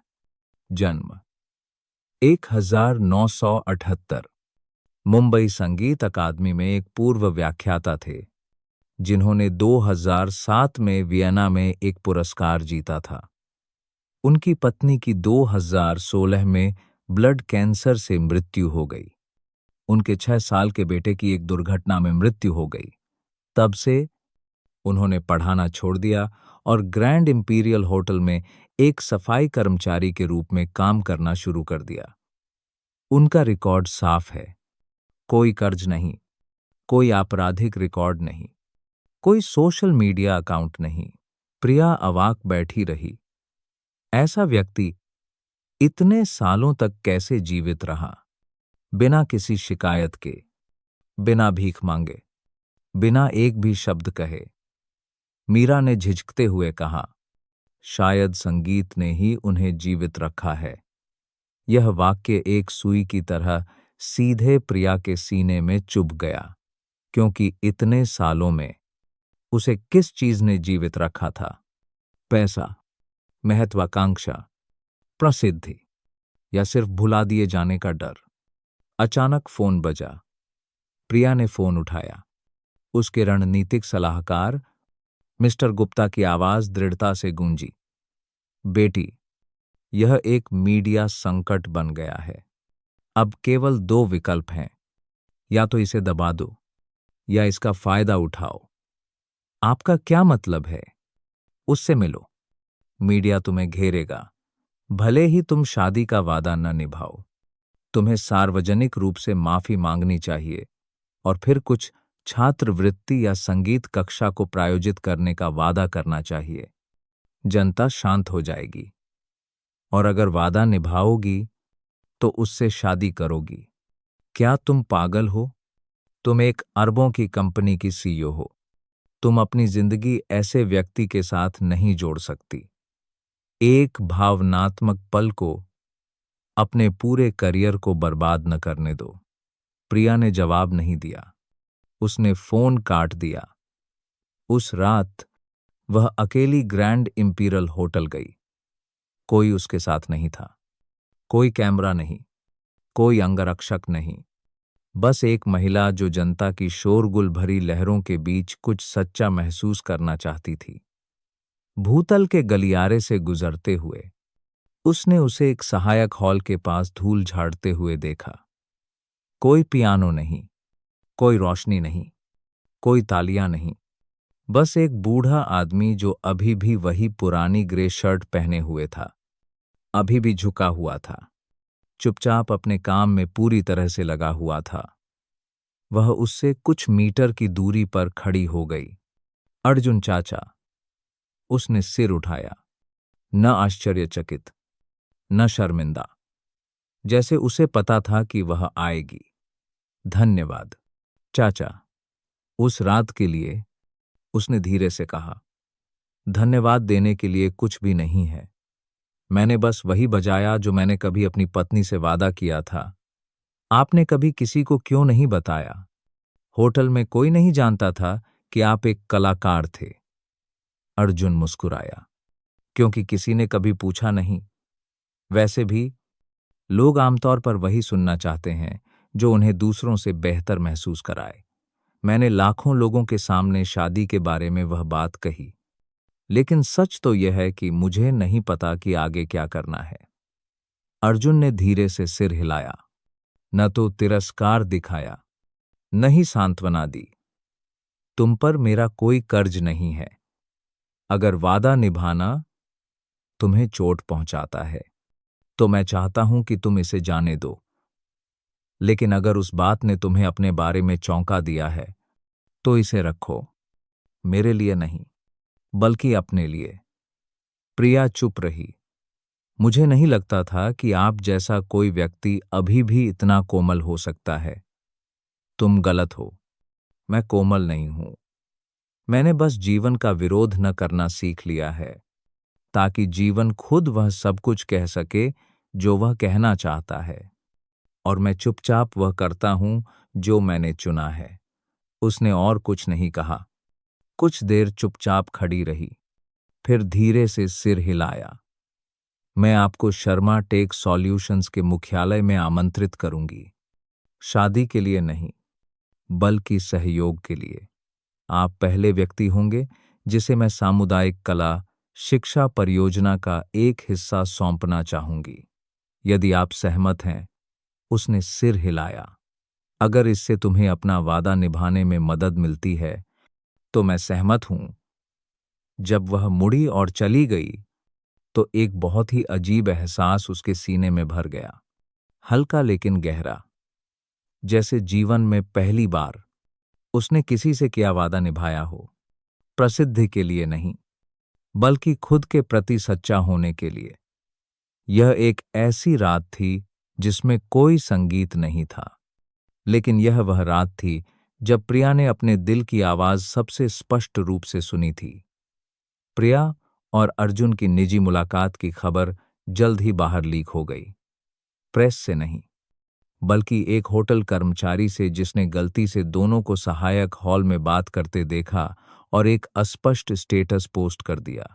जन्म 1978, मुंबई संगीत अकादमी में एक पूर्व व्याख्याता थे, जिन्होंने 2007 में वियना में एक पुरस्कार जीता था। उनकी पत्नी की 2016 में ब्लड कैंसर से मृत्यु हो गई। उनके 6 साल के बेटे की एक दुर्घटना में मृत्यु हो गई। तब से उन्होंने पढ़ाना छोड़ दिया और ग्रैंड इंपीरियल होटल में एक सफाई कर्मचारी के रूप में काम करना शुरू कर दिया। उनका रिकॉर्ड साफ है। कोई कर्ज नहीं, कोई आपराधिक रिकॉर्ड नहीं, कोई सोशल मीडिया अकाउंट नहीं। प्रिया अवाक बैठी रही। ऐसा व्यक्ति इतने सालों तक कैसे जीवित रहा? बिना किसी शिकायत के, बिना भीख मांगे, बिना एक भी शब्द कहे। मीरा ने झिझकते हुए कहा, शायद संगीत ने ही उन्हें जीवित रखा है। यह वाक्य एक सुई की तरह सीधे प्रिया के सीने में चुभ गया, क्योंकि इतने सालों में उसे किस चीज ने जीवित रखा था? पैसा, महत्वाकांक्षा, प्रसिद्धि। या सिर्फ भुला दिए जाने का डर? अचानक फोन बजा। प्रिया ने फोन उठाया। उसके रणनीतिक सलाहकार मिस्टर गुप्ता की आवाज दृढ़ता से गूंजी। बेटी, यह एक मीडिया संकट बन गया है। अब केवल दो विकल्प हैं, या तो इसे दबा दो या इसका फायदा उठाओ। आपका क्या मतलब है? उससे मिलो। मीडिया तुम्हें घेरेगा, भले ही तुम शादी का वादा न निभाओ। तुम्हें सार्वजनिक रूप से माफी मांगनी चाहिए और फिर कुछ छात्रवृत्ति या संगीत कक्षा को प्रायोजित करने का वादा करना चाहिए। जनता शांत हो जाएगी और अगर वादा निभाओगी तो उससे शादी करोगी। क्या तुम पागल हो? तुम एक अरबों की कंपनी की सीईओ हो। तुम अपनी जिंदगी ऐसे व्यक्ति के साथ नहीं जोड़ सकती। एक भावनात्मक पल को अपने पूरे करियर को बर्बाद न करने दो। प्रिया ने जवाब नहीं दिया। उसने फोन काट दिया। उस रात वह अकेली ग्रैंड इंपीरियल होटल गई। कोई उसके साथ नहीं था। कोई कैमरा नहीं, कोई अंगरक्षक नहीं। बस एक महिला जो जनता की शोरगुल भरी लहरों के बीच कुछ सच्चा महसूस करना चाहती थी। भूतल के गलियारे से गुजरते हुए उसने उसे एक सहायक हॉल के पास धूल झाड़ते हुए देखा। कोई पियानो नहीं, कोई रोशनी नहीं, कोई तालियां नहीं। बस एक बूढ़ा आदमी जो अभी भी वही पुरानी ग्रे शर्ट पहने हुए था, अभी भी झुका हुआ था, चुपचाप अपने काम में पूरी तरह से लगा हुआ था। वह उससे कुछ मीटर की दूरी पर खड़ी हो गई। अर्जुन चाचा। उसने सिर उठाया, न आश्चर्यचकित, न शर्मिंदा, जैसे उसे पता था कि वह आएगी। धन्यवाद चाचा, उस रात के लिए, उसने धीरे से कहा। धन्यवाद देने के लिए कुछ भी नहीं है। मैंने बस वही बजाया जो मैंने कभी अपनी पत्नी से वादा किया था। आपने कभी किसी को क्यों नहीं बताया? होटल में कोई नहीं जानता था कि आप एक कलाकार थे। अर्जुन मुस्कुराया। क्योंकि किसी ने कभी पूछा नहीं। वैसे भी लोग आमतौर पर वही सुनना चाहते हैं जो उन्हें दूसरों से बेहतर महसूस कराए। मैंने लाखों लोगों के सामने शादी के बारे में वह बात कही, लेकिन सच तो यह है कि मुझे नहीं पता कि आगे क्या करना है। अर्जुन ने धीरे से सिर हिलाया, न तो तिरस्कार दिखाया, न ही सांत्वना दी। तुम पर मेरा कोई कर्ज नहीं है। अगर वादा निभाना तुम्हें चोट पहुंचाता है, तो मैं चाहता हूं कि तुम इसे जाने दो। लेकिन अगर उस बात ने तुम्हें अपने बारे में चौंका दिया है, तो इसे रखो। मेरे लिए नहीं, बल्कि अपने लिए। प्रिया चुप रही। मुझे नहीं लगता था कि आप जैसा कोई व्यक्ति अभी भी इतना कोमल हो सकता है। तुम गलत हो। मैं कोमल नहीं हूं। मैंने बस जीवन का विरोध न करना सीख लिया है, ताकि जीवन खुद वह सब कुछ कह सके जो वह कहना चाहता है। और मैं चुपचाप वह करता हूं जो मैंने चुना है। उसने और कुछ नहीं कहा। कुछ देर चुपचाप खड़ी रही, फिर धीरे से सिर हिलाया। मैं आपको शर्मा टेक सॉल्यूशंस के मुख्यालय में आमंत्रित करूंगी। शादी के लिए नहीं, बल्कि सहयोग के लिए। आप पहले व्यक्ति होंगे जिसे मैं सामुदायिक कला शिक्षा परियोजना का एक हिस्सा सौंपना चाहूंगी। यदि आप सहमत हैं। उसने सिर हिलाया। अगर इससे तुम्हें अपना वादा निभाने में मदद मिलती है, तो मैं सहमत हूं। जब वह मुड़ी और चली गई, तो एक बहुत ही अजीब एहसास उसके सीने में भर गया। हल्का लेकिन गहरा, जैसे जीवन में पहली बार उसने किसी से किया वादा निभाया हो। प्रसिद्धि के लिए नहीं, बल्कि खुद के प्रति सच्चा होने के लिए। यह एक ऐसी रात थी जिसमें कोई संगीत नहीं था, लेकिन यह वह रात थी जब प्रिया ने अपने दिल की आवाज सबसे स्पष्ट रूप से सुनी थी। प्रिया और अर्जुन की निजी मुलाकात की खबर जल्द ही बाहर लीक हो गई। प्रेस से नहीं, बल्कि एक होटल कर्मचारी से जिसने गलती से दोनों को सहायक हॉल में बात करते देखा और एक अस्पष्ट स्टेटस पोस्ट कर दिया।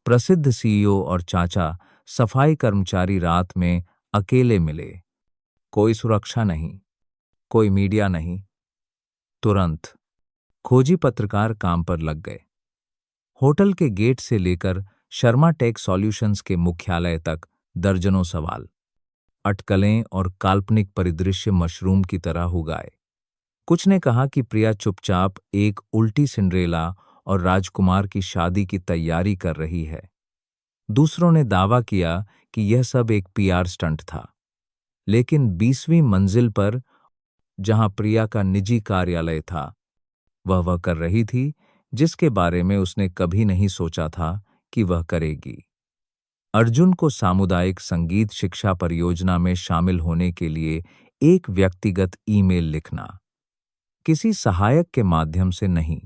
प्रसिद्ध सीईओ और चाचा सफाई कर्मचारी रात में अकेले मिले। कोई सुरक्षा नहीं, कोई मीडिया नहीं। तुरंत खोजी पत्रकार काम पर लग गए। होटल के गेट से लेकर शर्मा टेक सॉल्यूशंस के मुख्यालय तक दर्जनों सवाल, अटकलें और काल्पनिक परिदृश्य मशरूम की तरह उगाए। कुछ ने कहा कि प्रिया चुपचाप एक उल्टी सिंड्रेला और राजकुमार की शादी की तैयारी कर रही है। दूसरों ने दावा किया कि यह सब एक पीआर स्टंट था। लेकिन 20वीं मंजिल पर, जहां प्रिया का निजी कार्यालय था, वह कर रही थी जिसके बारे में उसने कभी नहीं सोचा था कि वह करेगी। अर्जुन को सामुदायिक संगीत शिक्षा परियोजना में शामिल होने के लिए एक व्यक्तिगत ईमेल लिखना, किसी सहायक के माध्यम से नहीं,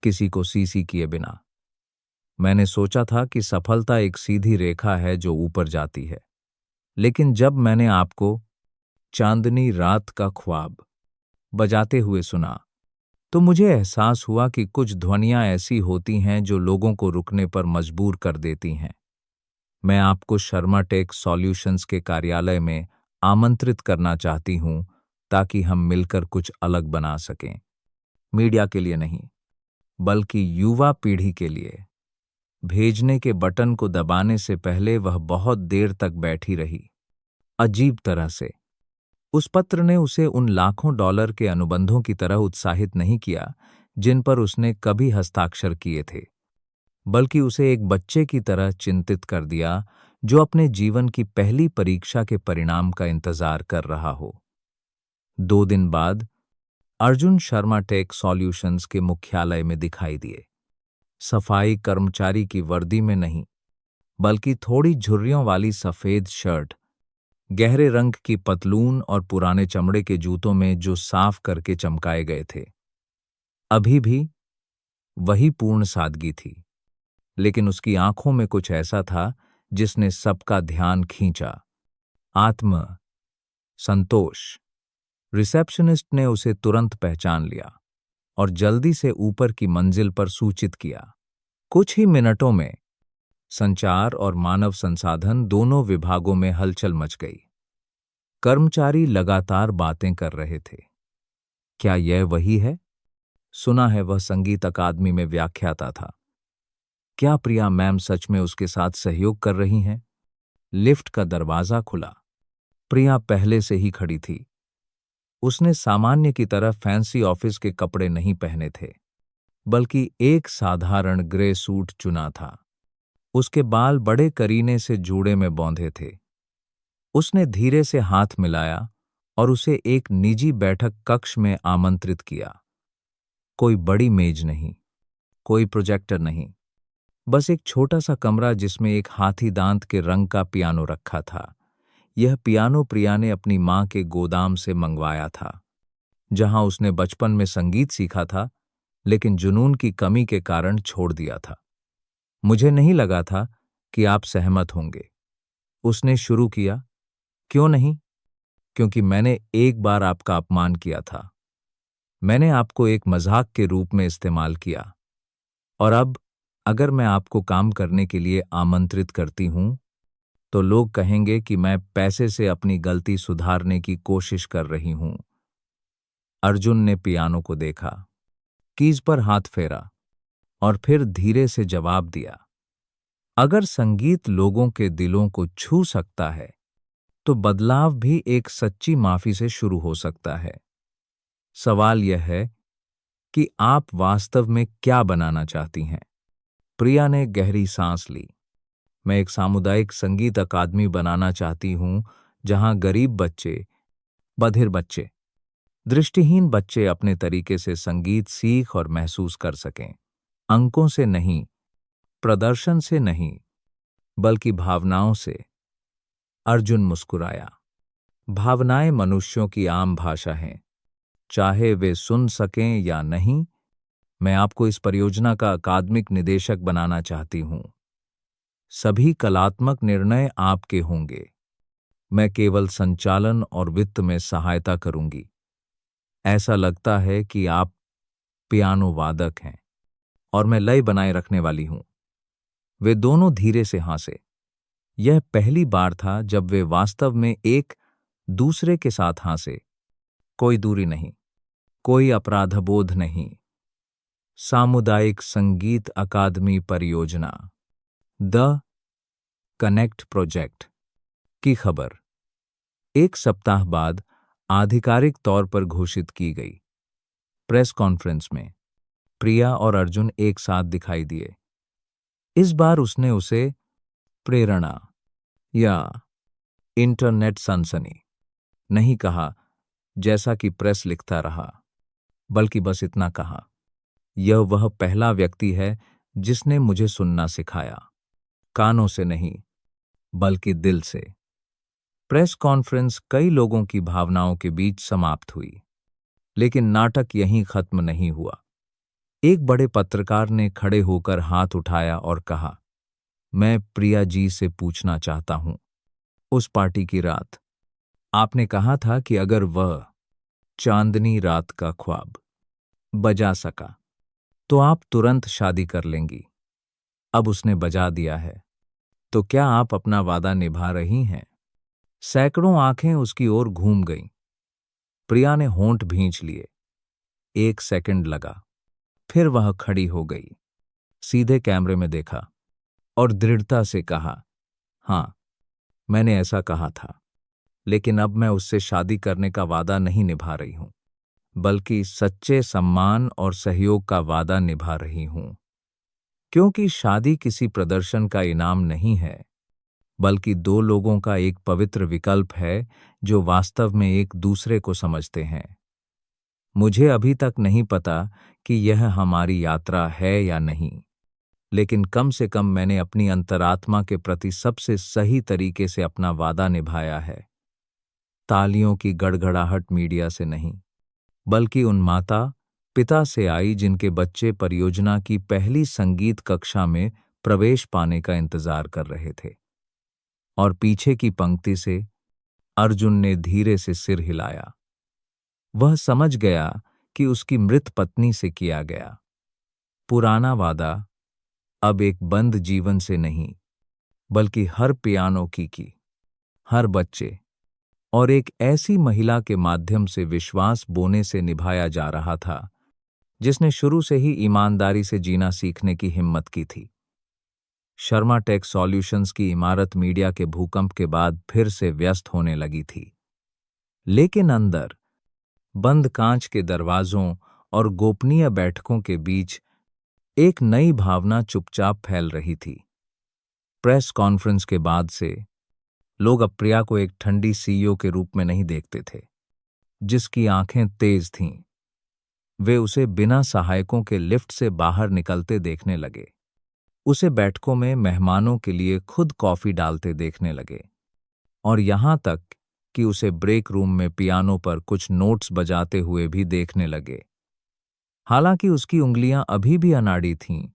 किसी को सीसी किए बिना। मैंने सोचा था कि सफलता एक सीधी रेखा है जो ऊपर जाती है, लेकिन जब मैंने आपको चांदनी रात का ख्वाब बजाते हुए सुना, तो मुझे एहसास हुआ कि कुछ ध्वनियां ऐसी होती हैं जो लोगों को रुकने पर मजबूर कर देती हैं। मैं आपको शर्मा टेक सॉल्यूशंस के कार्यालय में आमंत्रित करना चाहती हूं ताकि हम मिलकर कुछ अलग बना सकें। मीडिया के लिए नहीं, बल्कि युवा पीढ़ी के लिए। भेजने के बटन को दबाने से पहले वह बहुत देर तक बैठी रही, अजीब तरह से। उस पत्र ने उसे उन लाखों डॉलर के अनुबंधों की तरह उत्साहित नहीं किया जिन पर उसने कभी हस्ताक्षर किए थे, बल्कि उसे एक बच्चे की तरह चिंतित कर दिया जो अपने जीवन की पहली परीक्षा के परिणाम का इंतजार कर रहा हो। 2 दिन बाद अर्जुन शर्मा टेक सॉल्यूशंस के मुख्यालय में दिखाई दिए। सफाई कर्मचारी की वर्दी में नहीं, बल्कि थोड़ी झुर्रियों वाली सफेद शर्ट, गहरे रंग की पतलून और पुराने चमड़े के जूतों में जो साफ करके चमकाए गए थे। अभी भी वही पूर्ण सादगी थी, लेकिन उसकी आंखों में कुछ ऐसा था जिसने सबका ध्यान खींचा। आत्म संतोष। रिसेप्शनिस्ट ने उसे तुरंत पहचान लिया और जल्दी से ऊपर की मंजिल पर सूचित किया। कुछ ही मिनटों में संचार और मानव संसाधन दोनों विभागों में हलचल मच गई। कर्मचारी लगातार बातें कर रहे थे। क्या यह वही है? सुना है वह संगीत अकादमी में व्याख्याता था। क्या प्रिया मैम सच में उसके साथ सहयोग कर रही हैं? लिफ्ट का दरवाजा खुला। प्रिया पहले से ही खड़ी थी। उसने सामान्य की तरह फैंसी ऑफिस के कपड़े नहीं पहने थे, बल्कि एक साधारण ग्रे सूट चुना था। उसके बाल बड़े करीने से जूड़े में बौंधे थे। उसने धीरे से हाथ मिलाया और उसे एक निजी बैठक कक्ष में आमंत्रित किया। कोई बड़ी मेज नहीं, कोई प्रोजेक्टर नहीं, बस एक छोटा सा कमरा जिसमें एक हाथी दांत के रंग का पियानो रखा था। यह पियानो प्रिया ने अपनी मां के गोदाम से मंगवाया था, जहां उसने बचपन में संगीत सीखा था, लेकिन जुनून की कमी के कारण छोड़ दिया था। मुझे नहीं लगा था कि आप सहमत होंगे, उसने शुरू किया। क्यों नहीं? क्योंकि मैंने एक बार आपका अपमान किया था। मैंने आपको एक मजाक के रूप में इस्तेमाल किया, और अब अगर मैं आपको काम करने के लिए आमंत्रित करती हूं, तो लोग कहेंगे कि मैं पैसे से अपनी गलती सुधारने की कोशिश कर रही हूं। अर्जुन ने पियानो को देखा, कीज पर हाथ फेरा और फिर धीरे से जवाब दिया। अगर संगीत लोगों के दिलों को छू सकता है, तो बदलाव भी एक सच्ची माफी से शुरू हो सकता है। सवाल यह है कि आप वास्तव में क्या बनाना चाहती हैं? प्रिया ने गहरी सांस ली। मैं एक सामुदायिक संगीत अकादमी बनाना चाहती हूं, जहां गरीब बच्चे, बधिर बच्चे, दृष्टिहीन बच्चे अपने तरीके से संगीत सीख और महसूस कर सकें। अंकों से नहीं, प्रदर्शन से नहीं, बल्कि भावनाओं से। अर्जुन मुस्कुराया। भावनाएं मनुष्यों की आम भाषा हैं, चाहे वे सुन सकें या नहीं। मैं आपको इस परियोजना का अकादमिक निदेशक बनाना चाहती हूं। सभी कलात्मक निर्णय आपके होंगे। मैं केवल संचालन और वित्त में सहायता करूंगी। ऐसा लगता है कि आप पियानो वादक हैं और मैं लय बनाए रखने वाली हूं। वे दोनों धीरे से हंसे। यह पहली बार था जब वे वास्तव में एक दूसरे के साथ हंसे। कोई दूरी नहीं, कोई अपराधबोध नहीं। सामुदायिक संगीत अकादमी परियोजना, द कनेक्ट प्रोजेक्ट की खबर एक सप्ताह बाद आधिकारिक तौर पर घोषित की गई। प्रेस कॉन्फ्रेंस में प्रिया और अर्जुन एक साथ दिखाई दिए। इस बार उसने उसे प्रेरणा या इंटरनेट सनसनी नहीं कहा, जैसा कि प्रेस लिखता रहा, बल्कि बस इतना कहा, यह वह पहला व्यक्ति है जिसने मुझे सुनना सिखाया, कानों से नहीं बल्कि दिल से। प्रेस कॉन्फ्रेंस कई लोगों की भावनाओं के बीच समाप्त हुई, लेकिन नाटक यहीं खत्म नहीं हुआ। एक बड़े पत्रकार ने खड़े होकर हाथ उठाया और कहा, मैं प्रिया जी से पूछना चाहता हूं, उस पार्टी की रात आपने कहा था कि अगर वह चांदनी रात का ख्वाब बजा सका तो आप तुरंत शादी कर लेंगी। अब उसने बजा दिया है, तो क्या आप अपना वादा निभा रही हैं? सैकड़ों आंखें उसकी ओर घूम गईं। प्रिया ने होंठ भींच लिए। 1 सेकंड लगा, फिर वह खड़ी हो गई, सीधे कैमरे में देखा और दृढ़ता से कहा, हाँ, मैंने ऐसा कहा था, लेकिन अब मैं उससे शादी करने का वादा नहीं निभा रही हूं, बल्कि सच्चे सम्मान और सहयोग का वादा निभा रही हूं। क्योंकि शादी किसी प्रदर्शन का इनाम नहीं है, बल्कि दो लोगों का एक पवित्र विकल्प है जो वास्तव में एक दूसरे को समझते हैं। मुझे अभी तक नहीं पता कि यह हमारी यात्रा है या नहीं, लेकिन कम से कम मैंने अपनी अंतरात्मा के प्रति सबसे सही तरीके से अपना वादा निभाया है। तालियों की गड़गड़ाहट मीडिया से नहीं, बल्कि उन माता पिता से आई जिनके बच्चे परियोजना की पहली संगीत कक्षा में प्रवेश पाने का इंतजार कर रहे थे। और पीछे की पंक्ति से अर्जुन ने धीरे से सिर हिलाया। वह समझ गया कि उसकी मृत पत्नी से किया गया पुराना वादा अब एक बंद जीवन से नहीं, बल्कि हर पियानो की हर बच्चे और एक ऐसी महिला के माध्यम से विश्वास बोने से निभाया जा रहा था, जिसने शुरू से ही ईमानदारी से जीना सीखने की हिम्मत की थी। शर्मा टेक सॉल्यूशंस की इमारत मीडिया के भूकंप के बाद फिर से व्यस्त होने लगी थी, लेकिन अंदर बंद कांच के दरवाजों और गोपनीय बैठकों के बीच एक नई भावना चुपचाप फैल रही थी। प्रेस कॉन्फ्रेंस के बाद से लोग अब प्रिया को एक ठंडी सीईओ के रूप में नहीं देखते थे, जिसकी आंखें तेज थीं। वे उसे बिना सहायकों के लिफ्ट से बाहर निकलते देखने लगे, उसे बैठकों में मेहमानों के लिए खुद कॉफी डालते देखने लगे, और यहां तक कि उसे ब्रेक रूम में पियानो पर कुछ नोट्स बजाते हुए भी देखने लगे। हालांकि उसकी उंगलियां अभी भी अनाड़ी थीं,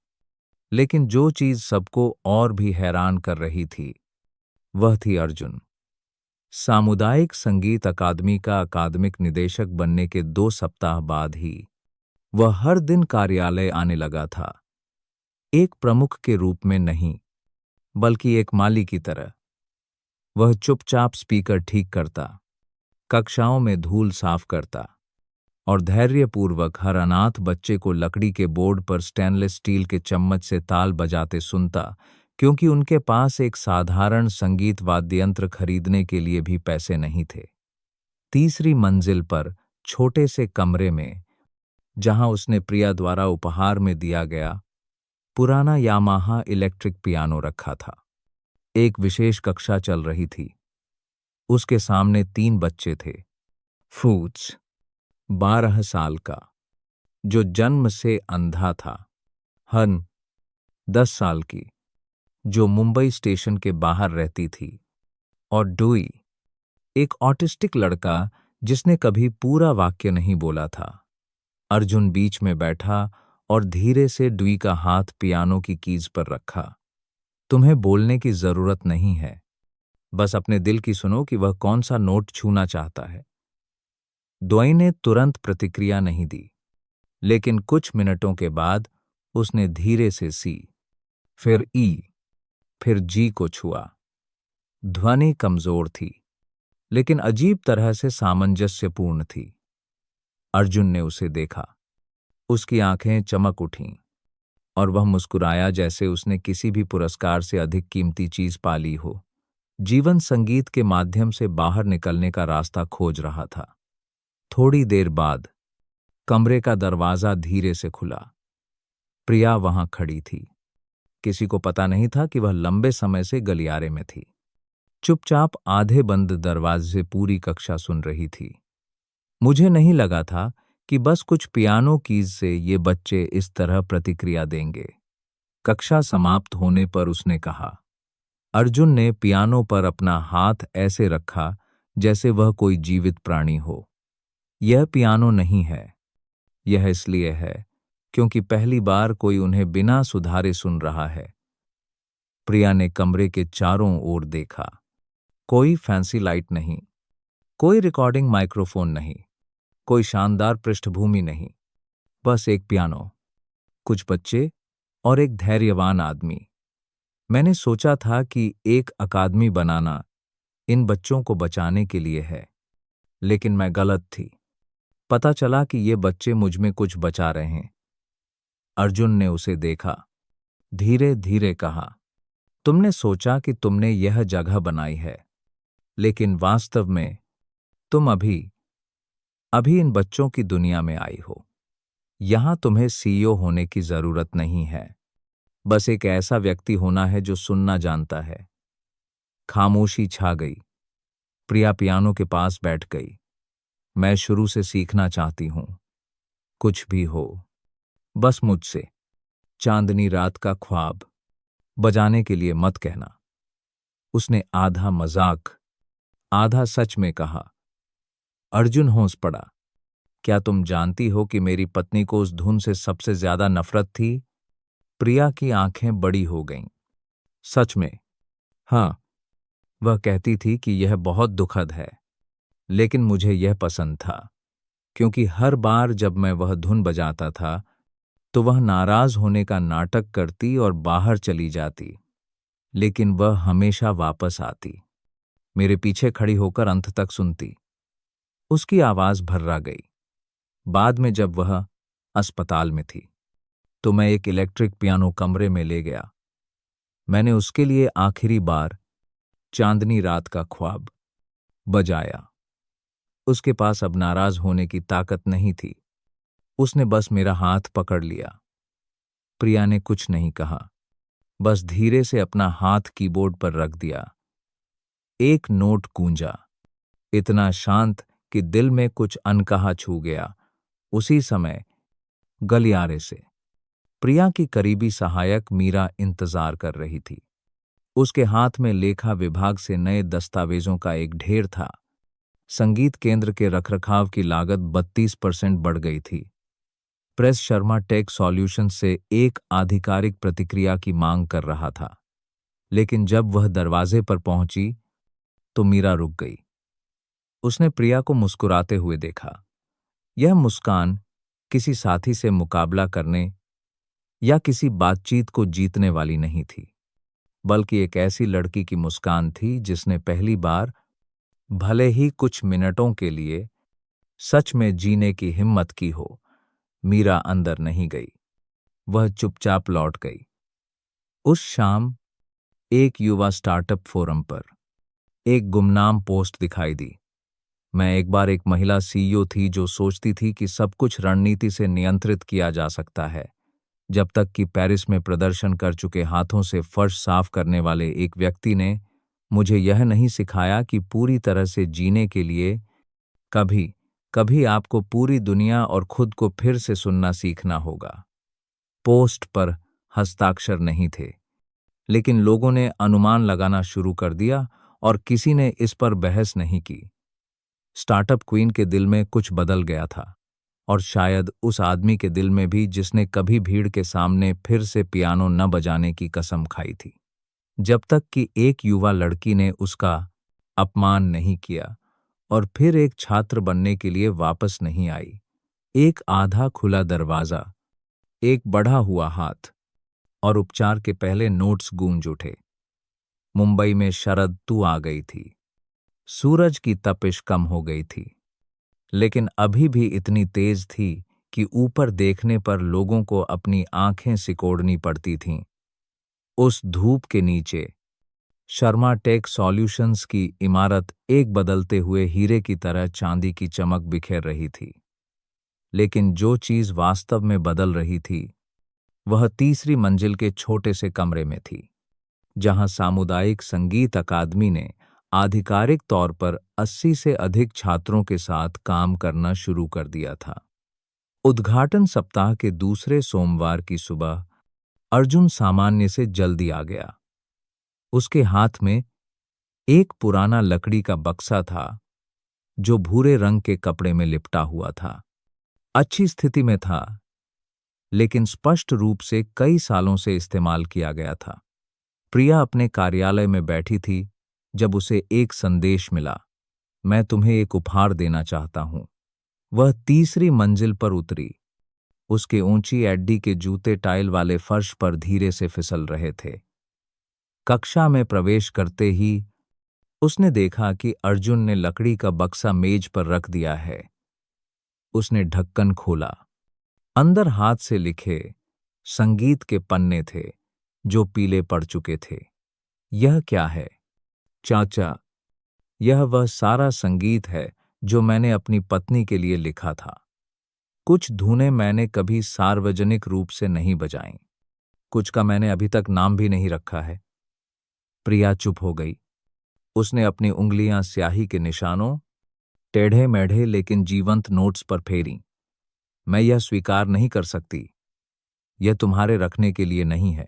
लेकिन जो चीज सबको और भी हैरान कर रही थी, वह थी अर्जुन। सामुदायिक संगीत अकादमी का अकादमिक निदेशक बनने के 2 सप्ताह बाद ही वह हर दिन कार्यालय आने लगा था, एक प्रमुख के रूप में नहीं, बल्कि एक माली की तरह। वह चुपचाप स्पीकर ठीक करता, कक्षाओं में धूल साफ करता और धैर्यपूर्वक हर अनाथ बच्चे को लकड़ी के बोर्ड पर स्टेनलेस स्टील के चम्मच से ताल बजाते सुनता, क्योंकि उनके पास एक साधारण संगीत वाद्ययंत्र खरीदने के लिए भी पैसे नहीं थे। तीसरी मंजिल पर छोटे से कमरे में, जहां उसने प्रिया द्वारा उपहार में दिया गया पुराना यामाहा इलेक्ट्रिक पियानो रखा था, एक विशेष कक्षा चल रही थी। उसके सामने 3 बच्चे थे। फूट्स 12 साल का, जो जन्म से अंधा था। हन 10 साल की, जो मुंबई स्टेशन के बाहर रहती थी। और डुई, एक ऑटिस्टिक लड़का जिसने कभी पूरा वाक्य नहीं बोला था। अर्जुन बीच में बैठा और धीरे से डुई का हाथ पियानो की कीज पर रखा। तुम्हें बोलने की जरूरत नहीं है, बस अपने दिल की सुनो कि वह कौन सा नोट छूना चाहता है। डुई ने तुरंत प्रतिक्रिया नहीं दी, लेकिन कुछ मिनटों के बाद उसने धीरे से सी, फिर ई, फिर जी को छुआ। ध्वनि कमजोर थी, लेकिन अजीब तरह से सामंजस्यपूर्ण थी। अर्जुन ने उसे देखा। उसकी आंखें चमक उठीं और वह मुस्कुराया जैसे उसने किसी भी पुरस्कार से अधिक कीमती चीज पा ली हो। जीवन संगीत के माध्यम से बाहर निकलने का रास्ता खोज रहा था। थोड़ी देर बाद कमरे का दरवाजा धीरे से खुला। प्रिया वहां खड़ी थी। किसी को पता नहीं था कि वह लंबे समय से गलियारे में थी। चुपचाप आधे बंद दरवाजे से पूरी कक्षा सुन रही थी। मुझे नहीं लगा था कि बस कुछ पियानो कीज से ये बच्चे इस तरह प्रतिक्रिया देंगे। कक्षा समाप्त होने पर उसने कहा। अर्जुन ने पियानो पर अपना हाथ ऐसे रखा जैसे वह कोई जीवित प्राणी हो। यह पियानो नहीं है। यह इसलिए है क्योंकि पहली बार कोई उन्हें बिना सुधारे सुन रहा है। प्रिया ने कमरे के चारों ओर देखा। कोई फैंसी लाइट नहीं, कोई रिकॉर्डिंग माइक्रोफोन नहीं, कोई शानदार पृष्ठभूमि नहीं, बस एक पियानो, कुछ बच्चे और एक धैर्यवान आदमी। मैंने सोचा था कि एक अकादमी बनाना इन बच्चों को बचाने के लिए है, लेकिन मैं गलत थी। पता चला कि ये बच्चे मुझ में कुछ बचा रहे हैं। अर्जुन ने उसे देखा, धीरे धीरे कहा, तुमने सोचा कि तुमने यह जगह बनाई है, लेकिन वास्तव में तुम अभी अभी इन बच्चों की दुनिया में आई हो। यहां तुम्हें सीईओ होने की जरूरत नहीं है, बस एक ऐसा व्यक्ति होना है जो सुनना जानता है। खामोशी छा गई। प्रिया पियानो के पास बैठ गई। मैं शुरू से सीखना चाहती हूं, कुछ भी हो, बस मुझसे। चांदनी रात का ख्वाब, बजाने के लिए मत कहना। उसने आधा मजाक आधा सच में कहा। अर्जुन होंस पड़ा। क्या तुम जानती हो कि मेरी पत्नी को उस धुन से सबसे ज्यादा नफरत थी? प्रिया की आंखें बड़ी हो गईं। सच में? हाँ, वह कहती थी कि यह बहुत दुखद है, लेकिन मुझे यह पसंद था, क्योंकि हर बार जब मैं वह धुन बजाता था तो वह नाराज होने का नाटक करती और बाहर चली जाती, लेकिन वह हमेशा वापस आती, मेरे पीछे खड़ी होकर अंत तक सुनती। उसकी आवाज भर्रा गई। बाद में जब वह अस्पताल में थी तो मैं एक इलेक्ट्रिक पियानो कमरे में ले गया। मैंने उसके लिए आखिरी बार चांदनी रात का ख्वाब बजाया। उसके पास अब नाराज होने की ताकत नहीं थी। उसने बस मेरा हाथ पकड़ लिया। प्रिया ने कुछ नहीं कहा, बस धीरे से अपना हाथ कीबोर्ड पर रख दिया। एक नोट गूंजा, इतना शांत कि दिल में कुछ अनकहा छू गया। उसी समय गलियारे से प्रिया की करीबी सहायक मीरा इंतजार कर रही थी। उसके हाथ में लेखा विभाग से नए दस्तावेजों का एक ढेर था। संगीत केंद्र के रखरखाव की लागत 32% बढ़ गई थी। प्रेस शर्मा टेक सॉल्यूशन से एक आधिकारिक प्रतिक्रिया की मांग कर रहा था, लेकिन जब वह दरवाजे पर पहुंची तो मीरा रुक गई। उसने प्रिया को मुस्कुराते हुए देखा। यह मुस्कान किसी साथी से मुकाबला करने या किसी बातचीत को जीतने वाली नहीं थी, बल्कि एक ऐसी लड़की की मुस्कान थी जिसने पहली बार, भले ही कुछ मिनटों के लिए, सच में जीने की हिम्मत की हो। मीरा अंदर नहीं गई, वह चुपचाप लौट गई। उस शाम एक युवा स्टार्टअप फोरम पर एक गुमनाम पोस्ट दिखाई दी। मैं एक बार एक महिला सीईओ थी जो सोचती थी कि सब कुछ रणनीति से नियंत्रित किया जा सकता है, जब तक कि पेरिस में प्रदर्शन कर चुके हाथों से फर्श साफ करने वाले एक व्यक्ति ने मुझे यह नहीं सिखाया कि पूरी तरह से जीने के लिए कभी कभी आपको पूरी दुनिया और खुद को फिर से सुनना सीखना होगा। पोस्ट पर हस्ताक्षर नहीं थे, लेकिन लोगों ने अनुमान लगाना शुरू कर दिया और किसी ने इस पर बहस नहीं की। स्टार्टअप क्वीन के दिल में कुछ बदल गया था, और शायद उस आदमी के दिल में भी जिसने कभी भीड़ के सामने फिर से पियानो न बजाने की कसम खाई थी। जब तक कि एक युवा लड़की ने उसका अपमान नहीं किया और फिर एक छात्र बनने के लिए वापस नहीं आई। एक आधा खुला दरवाजा, एक बढ़ा हुआ हाथ और उपचार के पहले नोट्स गूंज उठे। मुंबई में शरद ऋतु आ गई थी। सूरज की तपिश कम हो गई थी, लेकिन अभी भी इतनी तेज थी कि ऊपर देखने पर लोगों को अपनी आंखें सिकोड़नी पड़ती थीं। उस धूप के नीचे शर्मा टेक सॉल्यूशंस की इमारत एक बदलते हुए हीरे की तरह चांदी की चमक बिखेर रही थी। लेकिन जो चीज वास्तव में बदल रही थी, वह तीसरी मंजिल के छोटे से कमरे में थी, जहां सामुदायिक संगीत अकादमी ने आधिकारिक तौर पर 80 से अधिक छात्रों के साथ काम करना शुरू कर दिया था। उद्घाटन सप्ताह के दूसरे सोमवार की सुबह अर्जुन सामान्य से जल्दी आ गया। उसके हाथ में एक पुराना लकड़ी का बक्सा था, जो भूरे रंग के कपड़े में लिपटा हुआ था। अच्छी स्थिति में था, लेकिन स्पष्ट रूप से कई सालों से इस्तेमाल किया गया था। प्रिया अपने कार्यालय में बैठी थी जब उसे एक संदेश मिला, मैं तुम्हें एक उपहार देना चाहता हूं। वह तीसरी मंजिल पर उतरी। उसके ऊंची एड्डी के जूते टाइल वाले फर्श पर धीरे से फिसल रहे थे। कक्षा में प्रवेश करते ही उसने देखा कि अर्जुन ने लकड़ी का बक्सा मेज पर रख दिया है। उसने ढक्कन खोला। अंदर हाथ से लिखे संगीत के पन्ने थे, जो पीले पड़ चुके थे। यह क्या है? चाचा, यह वह सारा संगीत है जो मैंने अपनी पत्नी के लिए लिखा था। कुछ धुनें मैंने कभी सार्वजनिक रूप से नहीं बजाईं, कुछ का मैंने अभी तक नाम भी नहीं रखा है। प्रिया चुप हो गई। उसने अपनी उंगलियां स्याही के निशानों, टेढ़े मेढ़े लेकिन जीवंत नोट्स पर फेरी। मैं यह स्वीकार नहीं कर सकती। यह तुम्हारे रखने के लिए नहीं है।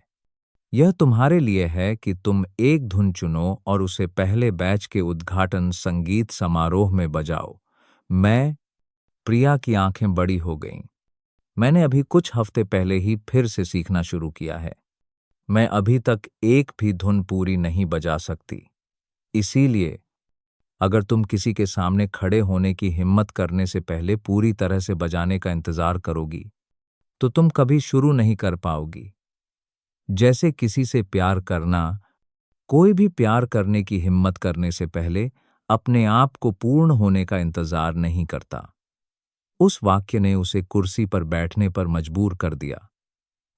यह तुम्हारे लिए है कि तुम एक धुन चुनो और उसे पहले बैच के उद्घाटन संगीत समारोह में बजाओ। प्रिया की आंखें बड़ी हो गईं। मैंने अभी कुछ हफ्ते पहले ही फिर से सीखना शुरू किया है। मैं अभी तक एक भी धुन पूरी नहीं बजा सकती। इसीलिए अगर तुम किसी के सामने खड़े होने की हिम्मत करने से पहले पूरी तरह से बजाने का इंतजार करोगी, तो तुम कभी शुरू नहीं कर पाओगी। जैसे किसी से प्यार करना, कोई भी प्यार करने की हिम्मत करने से पहले अपने आप को पूर्ण होने का इंतजार नहीं करता। उस वाक्य ने उसे कुर्सी पर बैठने पर मजबूर कर दिया।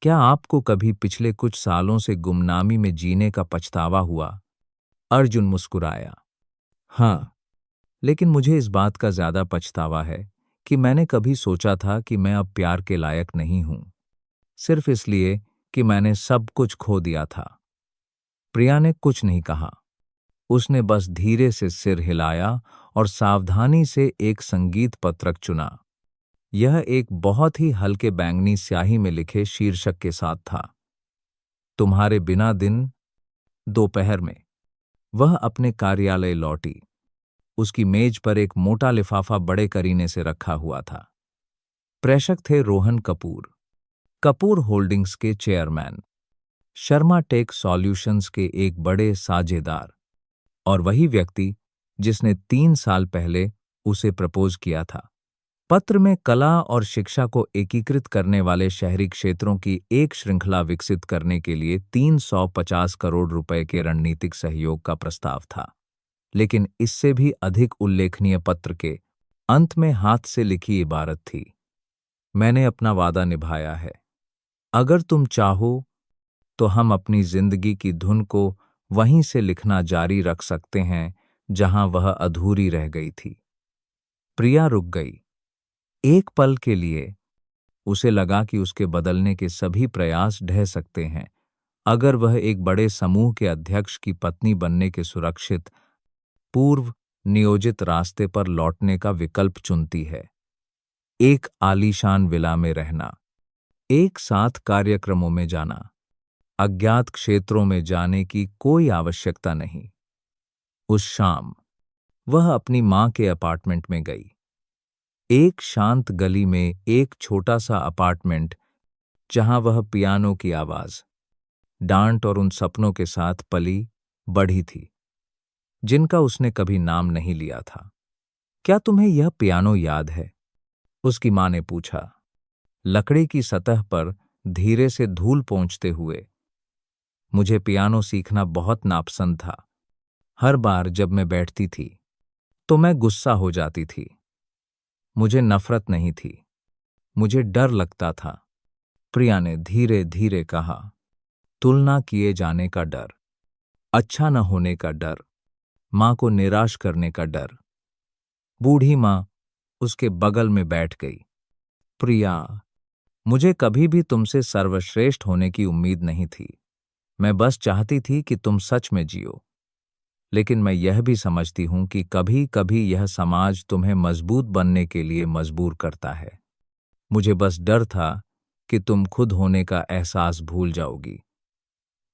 क्या आपको कभी पिछले कुछ सालों से गुमनामी में जीने का पछतावा हुआ? अर्जुन मुस्कुराया। हाँ, लेकिन मुझे इस बात का ज्यादा पछतावा है कि मैंने कभी सोचा था कि मैं अब प्यार के लायक नहीं हूं, सिर्फ इसलिए कि मैंने सब कुछ खो दिया था। प्रिया ने कुछ नहीं कहा। उसने बस धीरे से सिर हिलाया और सावधानी से एक संगीत पत्रक चुना। यह एक बहुत ही हल्के बैंगनी स्याही में लिखे शीर्षक के साथ था, तुम्हारे बिना दिन। दोपहर में वह अपने कार्यालय लौटी। उसकी मेज पर एक मोटा लिफाफा बड़े करीने से रखा हुआ था। प्रेषक थे रोहन कपूर, कपूर होल्डिंग्स के चेयरमैन, शर्मा टेक सॉल्यूशंस के एक बड़े साझेदार, और वही व्यक्ति जिसने 3 साल पहले उसे प्रपोज किया था। पत्र में कला और शिक्षा को एकीकृत करने वाले शहरी क्षेत्रों की एक श्रृंखला विकसित करने के लिए 350 करोड़ रुपए के रणनीतिक सहयोग का प्रस्ताव था। लेकिन इससे भी अधिक उल्लेखनीय पत्र के अंत में हाथ से लिखी इबारत थी, मैंने अपना वादा निभाया है। अगर तुम चाहो तो हम अपनी जिंदगी की धुन को वहीं से लिखना जारी रख सकते हैं जहां वह अधूरी रह गई थी। प्रिया रुक गई। एक पल के लिए उसे लगा कि उसके बदलने के सभी प्रयास ढह सकते हैं अगर वह एक बड़े समूह के अध्यक्ष की पत्नी बनने के सुरक्षित, पूर्व नियोजित रास्ते पर लौटने का विकल्प चुनती है। एक आलीशान विला में रहना, एक साथ कार्यक्रमों में जाना, अज्ञात क्षेत्रों में जाने की कोई आवश्यकता नहीं। उस शाम वह अपनी मां के अपार्टमेंट में गई। एक शांत गली में एक छोटा सा अपार्टमेंट, जहां वह पियानो की आवाज, डांट और उन सपनों के साथ पली बढ़ी थी जिनका उसने कभी नाम नहीं लिया था। क्या तुम्हें यह पियानो याद है? उसकी मां ने पूछा, लकड़ी की सतह पर धीरे से धूल पोंछते हुए। मुझे पियानो सीखना बहुत नापसंद था। हर बार जब मैं बैठती थी तो मैं गुस्सा हो जाती थी। मुझे नफरत नहीं थी, मुझे डर लगता था। प्रिया ने धीरे धीरे कहा, तुलना किए जाने का डर, अच्छा न होने का डर, मां को निराश करने का डर। बूढ़ी मां उसके बगल में बैठ गई। प्रिया, मुझे कभी भी तुमसे सर्वश्रेष्ठ होने की उम्मीद नहीं थी। मैं बस चाहती थी कि तुम सच में जियो। लेकिन मैं यह भी समझती हूं कि कभी कभी यह समाज तुम्हें मजबूत बनने के लिए मजबूर करता है। मुझे बस डर था कि तुम खुद होने का एहसास भूल जाओगी।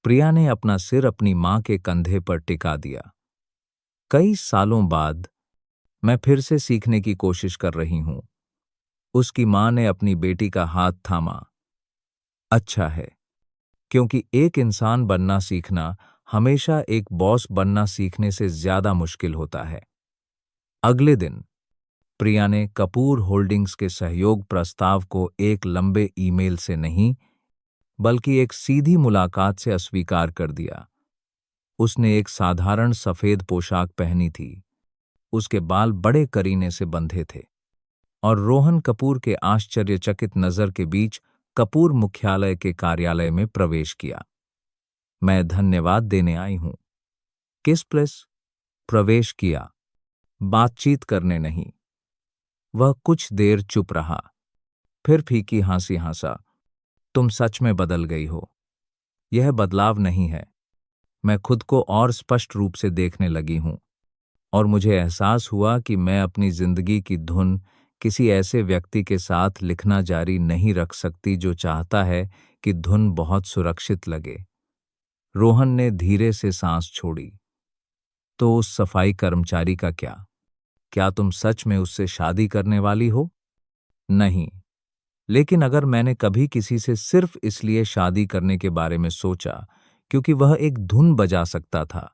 प्रिया ने अपना सिर अपनी मां के कंधे पर टिका दिया। कई सालों बाद मैं फिर से सीखने की कोशिश कर रही हूं। उसकी मां ने अपनी बेटी का हाथ थामा। अच्छा है, क्योंकि एक इंसान बनना सीखना हमेशा एक बॉस बनना सीखने से ज्यादा मुश्किल होता है। अगले दिन प्रिया ने कपूर होल्डिंग्स के सहयोग प्रस्ताव को एक लंबे ईमेल से नहीं, बल्कि एक सीधी मुलाकात से अस्वीकार कर दिया। उसने एक साधारण सफेद पोशाक पहनी थी, उसके बाल बड़े करीने से बंधे थे, और रोहन कपूर के आश्चर्यचकित नजर के बीच कपूर मुख्यालय के कार्यालय में प्रवेश किया। मैं धन्यवाद देने आई हूं। किस प्लेस? प्रवेश किया, बातचीत करने नहीं। वह कुछ देर चुप रहा, फिर फीकी हंसी हंसा। तुम सच में बदल गई हो। यह बदलाव नहीं है, मैं खुद को और स्पष्ट रूप से देखने लगी हूं, और मुझे एहसास हुआ कि मैं अपनी जिंदगी की धुन किसी ऐसे व्यक्ति के साथ लिखना जारी नहीं रख सकती जो चाहता है कि धुन बहुत सुरक्षित लगे। रोहन ने धीरे से सांस छोड़ी। तो उस सफाई कर्मचारी का क्या? क्या तुम सच में उससे शादी करने वाली हो? नहीं, लेकिन अगर मैंने कभी किसी से सिर्फ इसलिए शादी करने के बारे में सोचा क्योंकि वह एक धुन बजा सकता था,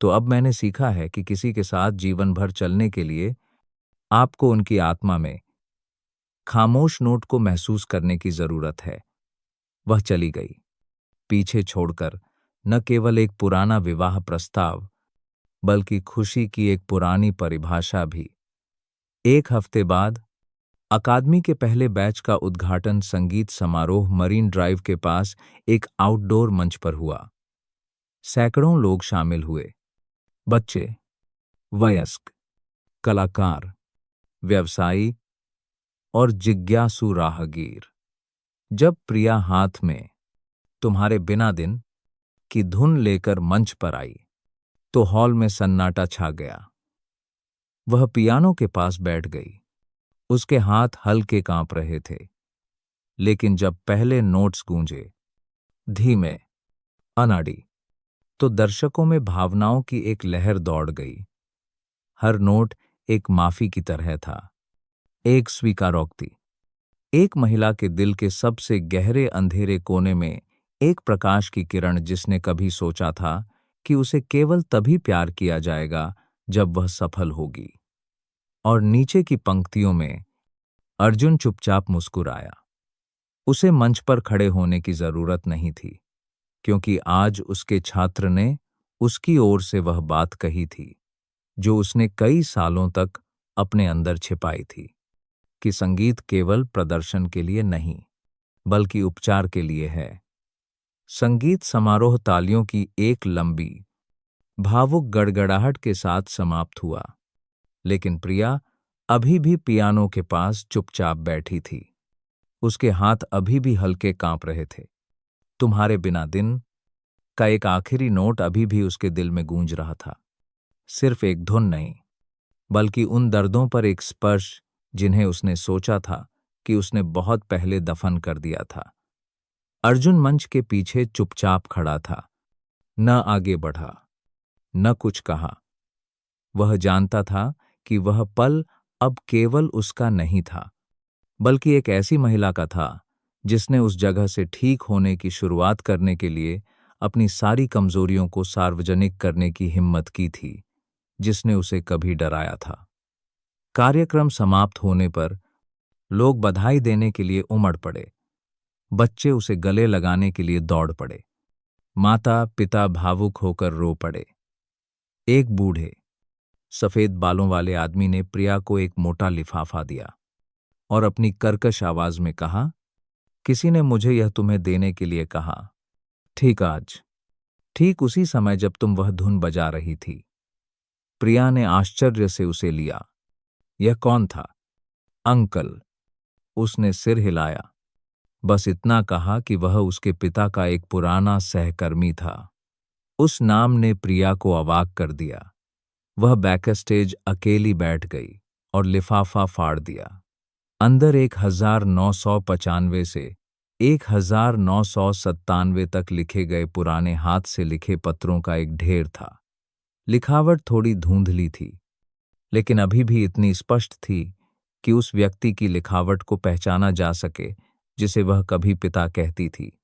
तो अब मैंने सीखा है कि किसी के साथ जीवन भर चलने के लिए आपको उनकी आत्मा में खामोश नोट को महसूस करने की जरूरत है। वह चली गई, पीछे छोड़कर न केवल एक पुराना विवाह प्रस्ताव, बल्कि खुशी की एक पुरानी परिभाषा भी। एक हफ्ते बाद अकादमी के पहले बैच का उद्घाटन संगीत समारोह मरीन ड्राइव के पास एक आउटडोर मंच पर हुआ। सैकड़ों लोग शामिल हुए, बच्चे, वयस्क, कलाकार, व्यवसायी और जिज्ञासु राहगीर। जब प्रिया हाथ में तुम्हारे बिना दिन की धुन लेकर मंच पर आई, तो हॉल में सन्नाटा छा गया। वह पियानो के पास बैठ गई, उसके हाथ हल्के कांप रहे थे। लेकिन जब पहले नोट्स गूंजे, धीमे, अनाड़ी, तो दर्शकों में भावनाओं की एक लहर दौड़ गई। हर नोट एक माफी की तरह था, एक स्वीकारोक्ति, एक महिला के दिल के सबसे गहरे अंधेरे कोने में एक प्रकाश की किरण, जिसने कभी सोचा था कि उसे केवल तभी प्यार किया जाएगा जब वह सफल होगी। और नीचे की पंक्तियों में अर्जुन चुपचाप मुस्कुराया। उसे मंच पर खड़े होने की जरूरत नहीं थी, क्योंकि आज उसके छात्र ने उसकी ओर से वह बात कही थी जो उसने कई सालों तक अपने अंदर छिपाई थी, कि संगीत केवल प्रदर्शन के लिए नहीं, बल्कि उपचार के लिए है। संगीत समारोह तालियों की एक लंबी, भावुक गड़गड़ाहट के साथ समाप्त हुआ, लेकिन प्रिया अभी भी पियानो के पास चुपचाप बैठी थी। उसके हाथ अभी भी हल्के कांप रहे थे। तुम्हारे बिना दिन का एक आखिरी नोट अभी भी उसके दिल में गूंज रहा था। सिर्फ एक धुन नहीं, बल्कि उन दर्दों पर एक स्पर्श जिन्हें उसने सोचा था कि उसने बहुत पहले दफन कर दिया था। अर्जुन मंच के पीछे चुपचाप खड़ा था, न आगे बढ़ा, न कुछ कहा। वह जानता था कि वह पल अब केवल उसका नहीं था, बल्कि एक ऐसी महिला का था जिसने उस जगह से ठीक होने की शुरुआत करने के लिए अपनी सारी कमजोरियों को सार्वजनिक करने की हिम्मत की थी, जिसने उसे कभी डराया था। कार्यक्रम समाप्त होने पर लोग बधाई देने के लिए उमड़ पड़े। बच्चे उसे गले लगाने के लिए दौड़ पड़े। माता पिता भावुक होकर रो पड़े। एक बूढ़े सफेद बालों वाले आदमी ने प्रिया को एक मोटा लिफाफा दिया और अपनी कर्कश आवाज में कहा, किसी ने मुझे यह तुम्हें देने के लिए कहा। ठीक आज, ठीक उसी समय जब तुम वह धुन बजा रही थी। प्रिया ने आश्चर्य से उसे लिया। यह कौन था? अंकल। उसने सिर हिलाया, बस इतना कहा कि वह उसके पिता का एक पुराना सहकर्मी था। उस नाम ने प्रिया को अवाक कर दिया। वह बैकस्टेज अकेली बैठ गई और लिफाफा फाड़ दिया। अंदर 1995 से 1997 तक लिखे गए पुराने हाथ से लिखे पत्रों का एक ढेर था। लिखावट थोड़ी धुंधली थी, लेकिन अभी भी इतनी स्पष्ट थी कि उस व्यक्ति की लिखावट को पहचाना जा सके जिसे वह कभी पिता कहती थी।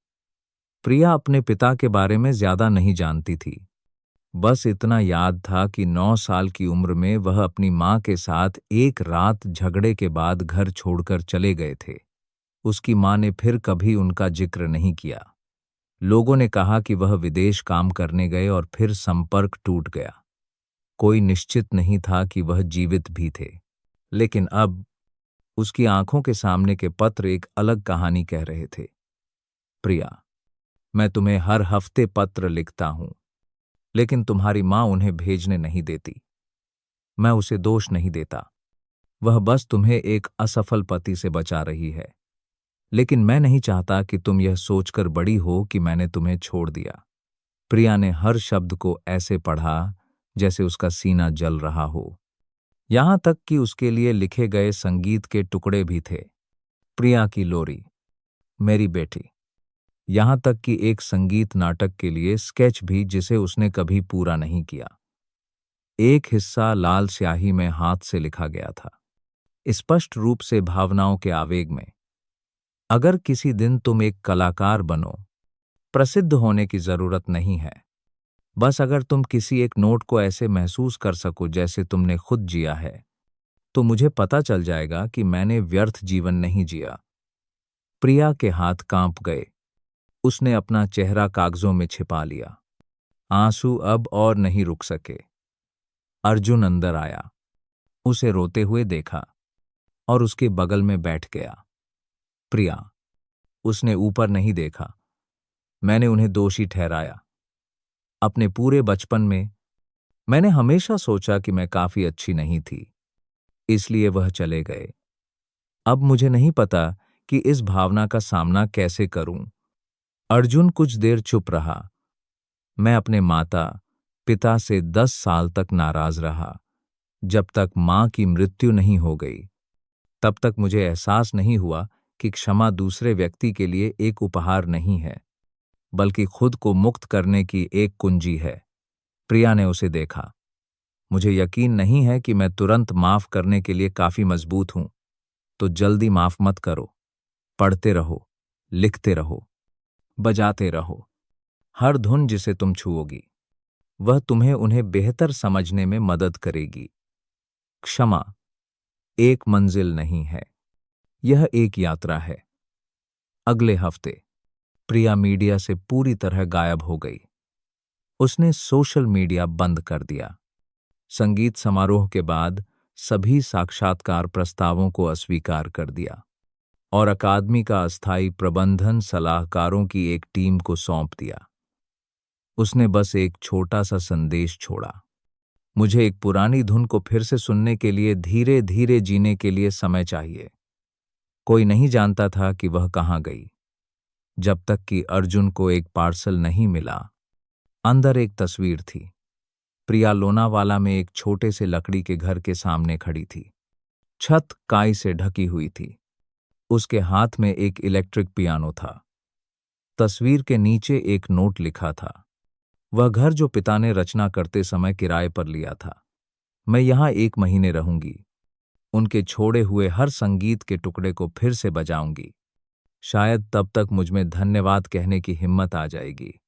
प्रिया अपने पिता के बारे में ज्यादा नहीं जानती थी। बस इतना याद था कि 9 साल की उम्र में वह अपनी मां के साथ एक रात झगड़े के बाद घर छोड़कर चले गए थे। उसकी मां ने फिर कभी उनका जिक्र नहीं किया। लोगों ने कहा कि वह विदेश काम करने गए और फिर संपर्क टूट गया। कोई निश्चित नहीं था कि वह जीवित भी थे। लेकिन अब उसकी आंखों के सामने के पत्र एक अलग कहानी कह रहे थे। प्रिया, मैं तुम्हें हर हफ्ते पत्र लिखता हूं, लेकिन तुम्हारी मां उन्हें भेजने नहीं देती। मैं उसे दोष नहीं देता। वह बस तुम्हें एक असफल पति से बचा रही है। लेकिन मैं नहीं चाहता कि तुम यह सोचकर बड़ी हो कि मैंने तुम्हें छोड़ दिया। प्रिया ने हर शब्द को ऐसे पढ़ा जैसे उसका सीना जल रहा हो। यहां तक कि उसके लिए लिखे गए संगीत के टुकड़े भी थे। प्रिया की लोरी, मेरी बेटी। यहां तक कि एक संगीत नाटक के लिए स्केच भी जिसे उसने कभी पूरा नहीं किया। एक हिस्सा लाल स्याही में हाथ से लिखा गया था, स्पष्ट रूप से भावनाओं के आवेग में। अगर किसी दिन तुम एक कलाकार बनो, प्रसिद्ध होने की जरूरत नहीं है। बस अगर तुम किसी एक नोट को ऐसे महसूस कर सको जैसे तुमने खुद जिया है, तो मुझे पता चल जाएगा कि मैंने व्यर्थ जीवन नहीं जिया। प्रिया के हाथ कांप गए। उसने अपना चेहरा कागजों में छिपा लिया। आंसू अब और नहीं रुक सके। अर्जुन अंदर आया, उसे रोते हुए देखा और उसके बगल में बैठ गया। प्रिया, उसने ऊपर नहीं देखा। मैंने उन्हें दोषी ठहराया। अपने पूरे बचपन में मैंने हमेशा सोचा कि मैं काफी अच्छी नहीं थी, इसलिए वह चले गए। अब मुझे नहीं पता कि इस भावना का सामना कैसे करूं। अर्जुन कुछ देर चुप रहा। मैं अपने माता पिता से 10 साल तक नाराज रहा। जब तक मां की मृत्यु नहीं हो गई, तब तक मुझे एहसास नहीं हुआ कि क्षमा दूसरे व्यक्ति के लिए एक उपहार नहीं है, बल्कि खुद को मुक्त करने की एक कुंजी है। प्रिया ने उसे देखा। मुझे यकीन नहीं है कि मैं तुरंत माफ करने के लिए काफी मजबूत हूं। तो जल्दी माफ मत करो। पढ़ते रहो, लिखते रहो, बजाते रहो। हर धुन जिसे तुम छुओगी, वह तुम्हें उन्हें बेहतर समझने में मदद करेगी। क्षमा एक मंजिल नहीं है, यह एक यात्रा है। अगले हफ्ते प्रिया मीडिया से पूरी तरह गायब हो गई। उसने सोशल मीडिया बंद कर दिया। संगीत समारोह के बाद सभी साक्षात्कार प्रस्तावों को अस्वीकार कर दिया और अकादमी का अस्थायी प्रबंधन सलाहकारों की एक टीम को सौंप दिया। उसने बस एक छोटा सा संदेश छोड़ा, मुझे एक पुरानी धुन को फिर से सुनने के लिए धीरे धीरे जीने के लिए समय चाहिए। कोई नहीं जानता था कि वह कहाँ गई, जब तक कि अर्जुन को एक पार्सल नहीं मिला। अंदर एक तस्वीर थी। प्रिया लोनावाला में एक छोटे से लकड़ी के घर के सामने खड़ी थी। छत काई से ढकी हुई थी। उसके हाथ में एक इलेक्ट्रिक पियानो था। तस्वीर के नीचे एक नोट लिखा था, वह घर जो पिता ने रचना करते समय किराए पर लिया था। मैं यहां 1 महीने रहूंगी। उनके छोड़े हुए हर संगीत के टुकड़े को फिर से बजाऊंगी। शायद तब तक मुझमें धन्यवाद कहने की हिम्मत आ जाएगी।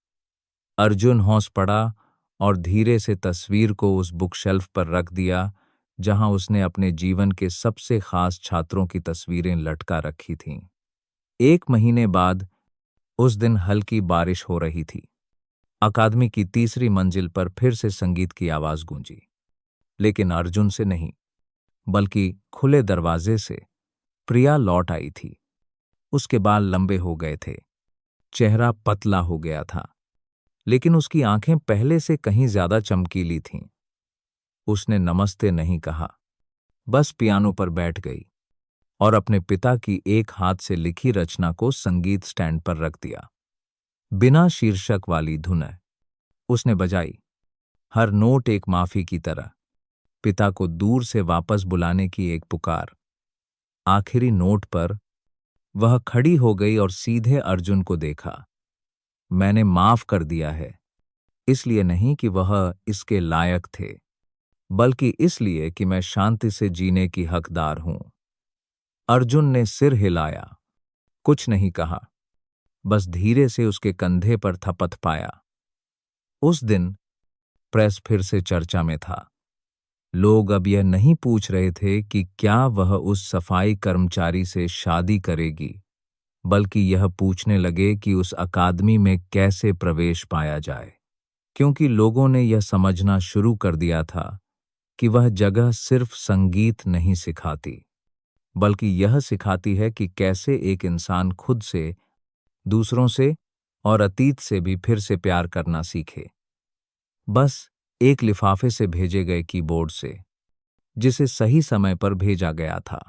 अर्जुन हौस पड़ा और धीरे से तस्वीर को उस बुक शेल्फ पर रख दिया जहां उसने अपने जीवन के सबसे खास छात्रों की तस्वीरें लटका रखी थीं। 1 महीने बाद उस दिन हल्की बारिश हो रही थी। अकादमी की तीसरी मंजिल पर फिर से संगीत की आवाज गूंजी, लेकिन अर्जुन से नहीं, बल्कि खुले दरवाजे से। प्रिया लौट आई थी। उसके बाल लंबे हो गए थे, चेहरा पतला हो गया था, लेकिन उसकी आंखें पहले से कहीं ज्यादा चमकीली थीं। उसने नमस्ते नहीं कहा, बस पियानो पर बैठ गई और अपने पिता की एक हाथ से लिखी रचना को संगीत स्टैंड पर रख दिया। बिना शीर्षक वाली धुन उसने बजाई, हर नोट एक माफी की तरह, पिता को दूर से वापस बुलाने की एक पुकार। आखिरी नोट पर वह खड़ी हो गई और सीधे अर्जुन को देखा। मैंने माफ कर दिया है, इसलिए नहीं कि वह इसके लायक थे, बल्कि इसलिए कि मैं शांति से जीने की हकदार हूं। अर्जुन ने सिर हिलाया, कुछ नहीं कहा, बस धीरे से उसके कंधे पर थपथ पाया। उस दिन प्रेस फिर से चर्चा में था। लोग अब यह नहीं पूछ रहे थे कि क्या वह उस सफाई कर्मचारी से शादी करेगी, बल्कि यह पूछने लगे कि उस अकादमी में कैसे प्रवेश पाया जाए, क्योंकि लोगों ने यह समझना शुरू कर दिया था कि वह जगह सिर्फ संगीत नहीं सिखाती, बल्कि यह सिखाती है कि कैसे एक इंसान खुद से, दूसरों से और अतीत से भी फिर से प्यार करना सीखे। बस एक लिफाफे से भेजे गए कीबोर्ड से, जिसे सही समय पर भेजा गया था।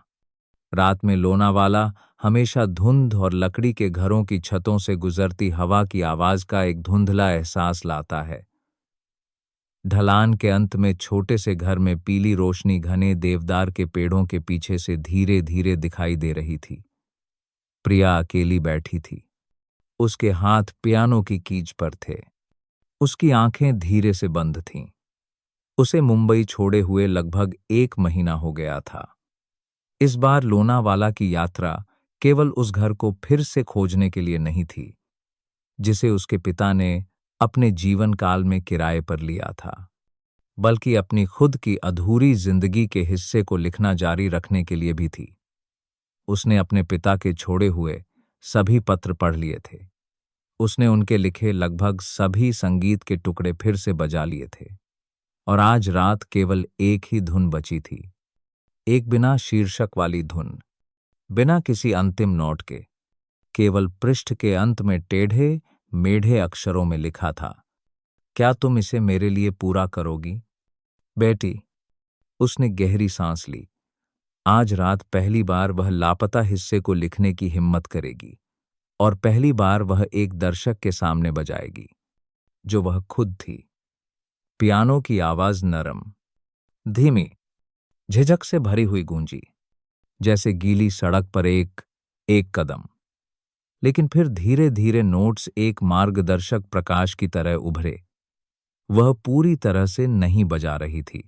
रात में लोनावाला हमेशा धुंध और लकड़ी के घरों की छतों से गुजरती हवा की आवाज का एक धुंधला एहसास लाता है। ढलान के अंत में छोटे से घर में पीली रोशनी घने देवदार के पेड़ों के पीछे से धीरे धीरे दिखाई दे रही थी। प्रिया अकेली बैठी थी। उसके हाथ पियानो की कीज पर थे। उसकी आंखें धीरे से बंद थीं। उसे मुंबई छोड़े हुए लगभग 1 महीना हो गया था। इस बार लोनावाला की यात्रा केवल उस घर को फिर से खोजने के लिए नहीं थी, जिसे उसके पिता ने अपने जीवन काल में किराए पर लिया था, बल्कि अपनी खुद की अधूरी जिंदगी के हिस्से को लिखना जारी रखने के लिए भी थी। उसने अपने पिता के छोड़े हुए सभी पत्र पढ़ लिए थे। उसने उनके लिखे लगभग सभी संगीत के टुकड़े फिर से बजा लिए थे, और आज रात केवल एक ही धुन बची थी, एक बिना शीर्षक वाली धुन, बिना किसी अंतिम नोट के। केवल पृष्ठ के अंत में टेढ़े मेढ़े अक्षरों में लिखा था, क्या तुम इसे मेरे लिए पूरा करोगी बेटी। उसने गहरी सांस ली। आज रात पहली बार वह लापता हिस्से को लिखने की हिम्मत करेगी, और पहली बार वह एक दर्शक के सामने बजाएगी, जो वह खुद थी। पियानो की आवाज नरम, धीमी, झिझक से भरी हुई गूंजी, जैसे गीली सड़क पर एक एक कदम। लेकिन फिर धीरे धीरे नोट्स एक मार्गदर्शक प्रकाश की तरह उभरे। वह पूरी तरह से नहीं बजा रही थी,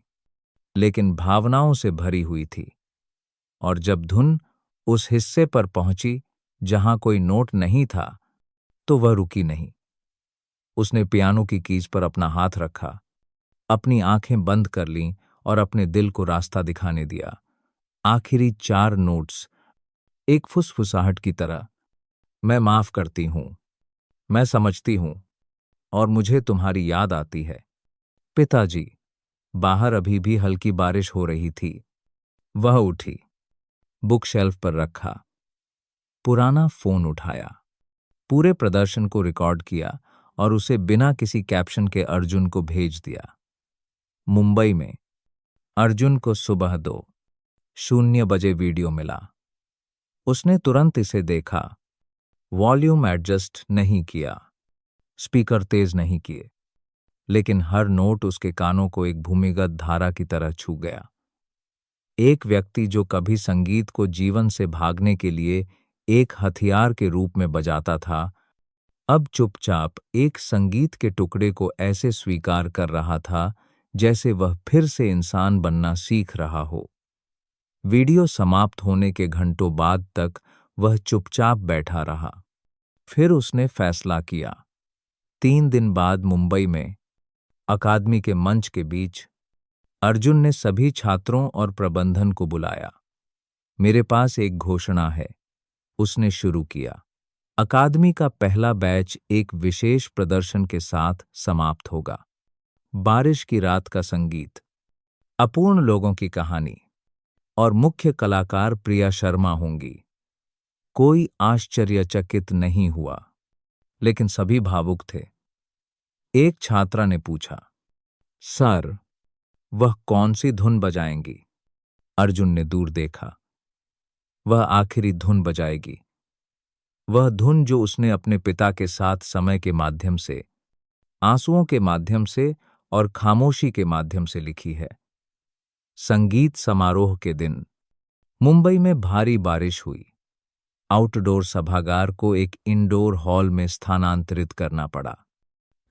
लेकिन भावनाओं से भरी हुई थी। और जब धुन उस हिस्से पर पहुंची जहां कोई नोट नहीं था, तो वह रुकी नहीं। उसने पियानो की कीज पर अपना हाथ रखा, अपनी आंखें बंद कर लीं और अपने दिल को रास्ता दिखाने दिया। आखिरी 4 नोट्स, एक फुसफुसाहट की तरह, मैं माफ करती हूं, मैं समझती हूं, और मुझे तुम्हारी याद आती है। पिताजी। बाहर अभी भी हल्की बारिश हो रही थी। वह उठी, बुक शेल्फ पर रखा, पुराना फोन उठाया, पूरे प्रदर्शन को रिकॉर्ड किया और उसे बिना किसी कैप्शन के अर्जुन को भेज दिया। मुंबई में अर्जुन को सुबह 2:00 बजे वीडियो मिला। उसने तुरंत इसे देखा, वॉल्यूम एडजस्ट नहीं किया, स्पीकर तेज नहीं किए, लेकिन हर नोट उसके कानों को एक भूमिगत धारा की तरह छू गया। एक व्यक्ति जो कभी संगीत को जीवन से भागने के लिए एक हथियार के रूप में बजाता था, अब चुपचाप एक संगीत के टुकड़े को ऐसे स्वीकार कर रहा था जैसे वह फिर से इंसान बनना सीख रहा हो। वीडियो समाप्त होने के घंटों बाद तक वह चुपचाप बैठा रहा। फिर उसने फैसला किया। 3 दिन बाद मुंबई में अकादमी के मंच के बीच अर्जुन ने सभी छात्रों और प्रबंधन को बुलाया। मेरे पास एक घोषणा है, उसने शुरू किया। अकादमी का पहला बैच एक विशेष प्रदर्शन के साथ समाप्त होगा। बारिश की रात का संगीत, अपूर्ण लोगों की कहानी और मुख्य कलाकार प्रिया शर्मा होंगी। कोई आश्चर्यचकित नहीं हुआ, लेकिन सभी भावुक थे। एक छात्रा ने पूछा, सर, वह कौन सी धुन बजाएंगी? अर्जुन ने दूर देखा। वह आखिरी धुन बजाएगी, वह धुन जो उसने अपने पिता के साथ समय के माध्यम से, आंसुओं के माध्यम से और खामोशी के माध्यम से लिखी है। संगीत समारोह के दिन मुंबई में भारी बारिश हुई। आउटडोर सभागार को एक इंडोर हॉल में स्थानांतरित करना पड़ा,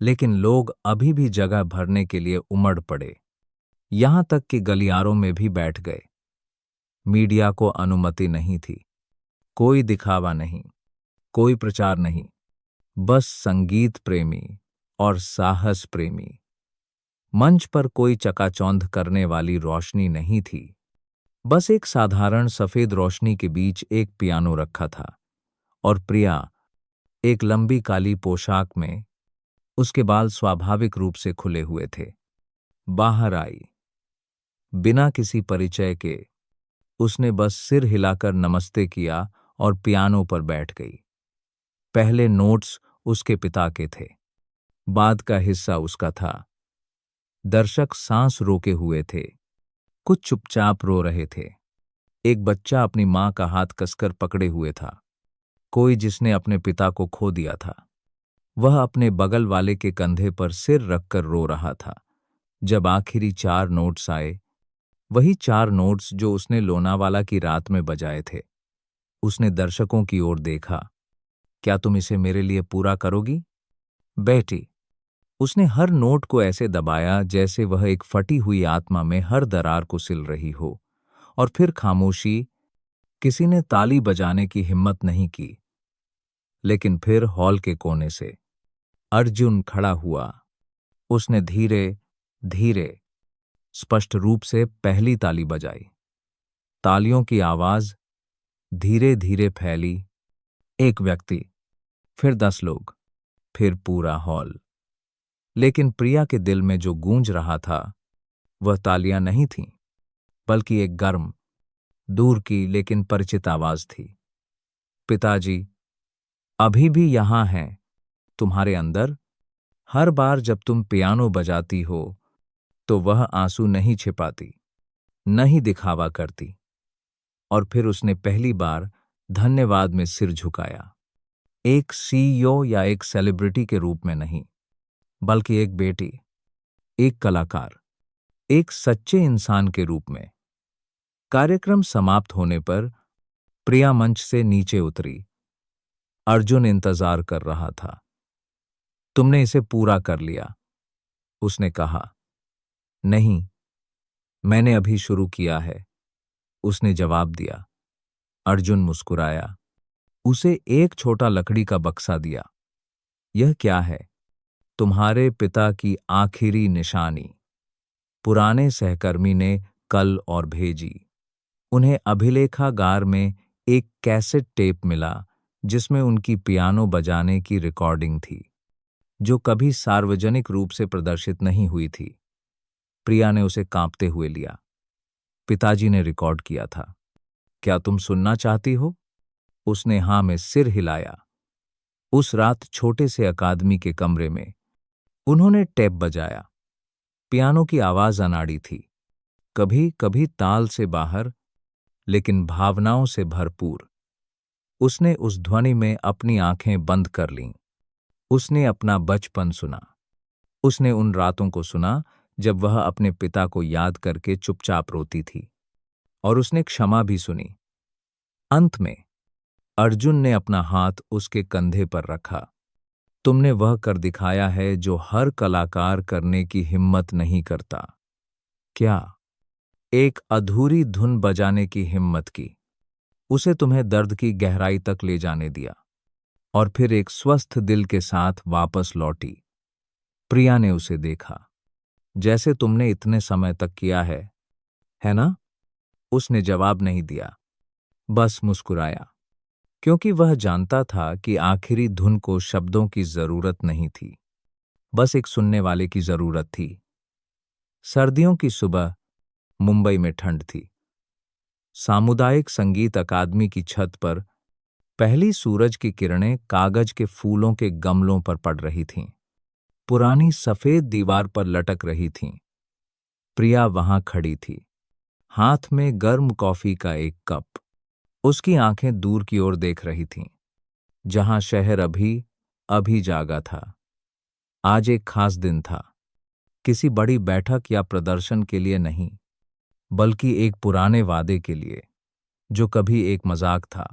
लेकिन लोग अभी भी जगह भरने के लिए उमड़ पड़े, यहां तक कि गलियारों में भी बैठ गए। मीडिया को अनुमति नहीं थी, कोई दिखावा नहीं, कोई प्रचार नहीं, बस संगीत प्रेमी और साहस प्रेमी। मंच पर कोई चकाचौंध करने वाली रोशनी नहीं थी, बस एक साधारण सफेद रोशनी के बीच एक पियानो रखा था और प्रिया, एक लंबी काली पोशाक में, उसके बाल स्वाभाविक रूप से खुले हुए थे, बाहर आई। बिना किसी परिचय के उसने बस सिर हिलाकर नमस्ते किया और पियानो पर बैठ गई। पहले नोट्स उसके पिता के थे, बाद का हिस्सा उसका था। दर्शक सांस रोके हुए थे, कुछ चुपचाप रो रहे थे। एक बच्चा अपनी मां का हाथ कसकर पकड़े हुए था, कोई जिसने अपने पिता को खो दिया था। वह अपने बगल वाले के कंधे पर सिर रखकर रो रहा था। जब आखिरी 4 नोट्स आए, वही 4 नोट्स जो उसने लोनावाला की रात में बजाए थे, उसने दर्शकों की ओर देखा। क्या तुम इसे मेरे लिए पूरा करोगी, बेटी? उसने हर नोट को ऐसे दबाया जैसे वह एक फटी हुई आत्मा में हर दरार को सिल रही हो। और फिर खामोशी। किसी ने ताली बजाने की हिम्मत नहीं की। लेकिन फिर हॉल के कोने से अर्जुन खड़ा हुआ। उसने धीरे धीरे, स्पष्ट रूप से पहली ताली बजाई। तालियों की आवाज धीरे धीरे फैली। एक व्यक्ति, फिर 10 लोग, फिर पूरा हॉल। लेकिन प्रिया के दिल में जो गूंज रहा था, वह तालियां नहीं थीं, बल्कि एक गर्म, दूर की लेकिन परिचित आवाज थी। पिताजी अभी भी यहां हैं, तुम्हारे अंदर। हर बार जब तुम पियानो बजाती हो, तो वह आंसू नहीं छिपाती, नहीं दिखावा करती। और फिर उसने पहली बार धन्यवाद में सिर झुकाया, एक सीईओ या एक सेलिब्रिटी के रूप में नहीं, बल्कि एक बेटी, एक कलाकार, एक सच्चे इंसान के रूप में। कार्यक्रम समाप्त होने पर प्रिया मंच से नीचे उतरी। अर्जुन इंतजार कर रहा था। तुमने इसे पूरा कर लिया, उसने कहा। नहीं, मैंने अभी शुरू किया है, उसने जवाब दिया। अर्जुन मुस्कुराया, उसे एक छोटा लकड़ी का बक्सा दिया। यह क्या है? तुम्हारे पिता की आखिरी निशानी। पुराने सहकर्मी ने कल और भेजी। उन्हें अभिलेखागार में एक कैसेट टेप मिला जिसमें उनकी पियानो बजाने की रिकॉर्डिंग थी, जो कभी सार्वजनिक रूप से प्रदर्शित नहीं हुई थी। प्रिया ने उसे कांपते हुए लिया। पिताजी ने रिकॉर्ड किया था। क्या तुम सुनना चाहती हो? उसने हां में सिर हिलाया। उस रात छोटे से अकादमी के कमरे में उन्होंने टेप बजाया। पियानो की आवाज अनाड़ी थी, कभी कभी ताल से बाहर, लेकिन भावनाओं से भरपूर। उसने उस ध्वनि में अपनी आंखें बंद कर लीं। उसने अपना बचपन सुना। उसने उन रातों को सुना जब वह अपने पिता को याद करके चुपचाप रोती थी। और उसने क्षमा भी सुनी। अंत में अर्जुन ने अपना हाथ उसके कंधे पर रखा। तुमने वह कर दिखाया है जो हर कलाकार करने की हिम्मत नहीं करता। क्या? एक अधूरी धुन बजाने की हिम्मत की। उसे तुम्हें दर्द की गहराई तक ले जाने दिया और फिर एक स्वस्थ दिल के साथ वापस लौटी। प्रिया ने उसे देखा। जैसे तुमने इतने समय तक किया है ना? उसने जवाब नहीं दिया, बस मुस्कुराया। क्योंकि वह जानता था कि आखिरी धुन को शब्दों की जरूरत नहीं थी, बस एक सुनने वाले की जरूरत थी। सर्दियों की सुबह मुंबई में ठंड थी। सामुदायिक संगीत अकादमी की छत पर पहली सूरज की किरणें कागज के फूलों के गमलों पर पड़ रही थीं। पुरानी सफेद दीवार पर लटक रही थीं। प्रिया वहां खड़ी थी, हाथ में गर्म कॉफी का एक कप। उसकी आंखें दूर की ओर देख रही थीं, जहां शहर अभी अभी जागा था। आज एक खास दिन था, किसी बड़ी बैठक या प्रदर्शन के लिए नहीं, बल्कि एक पुराने वादे के लिए, जो कभी एक मजाक था,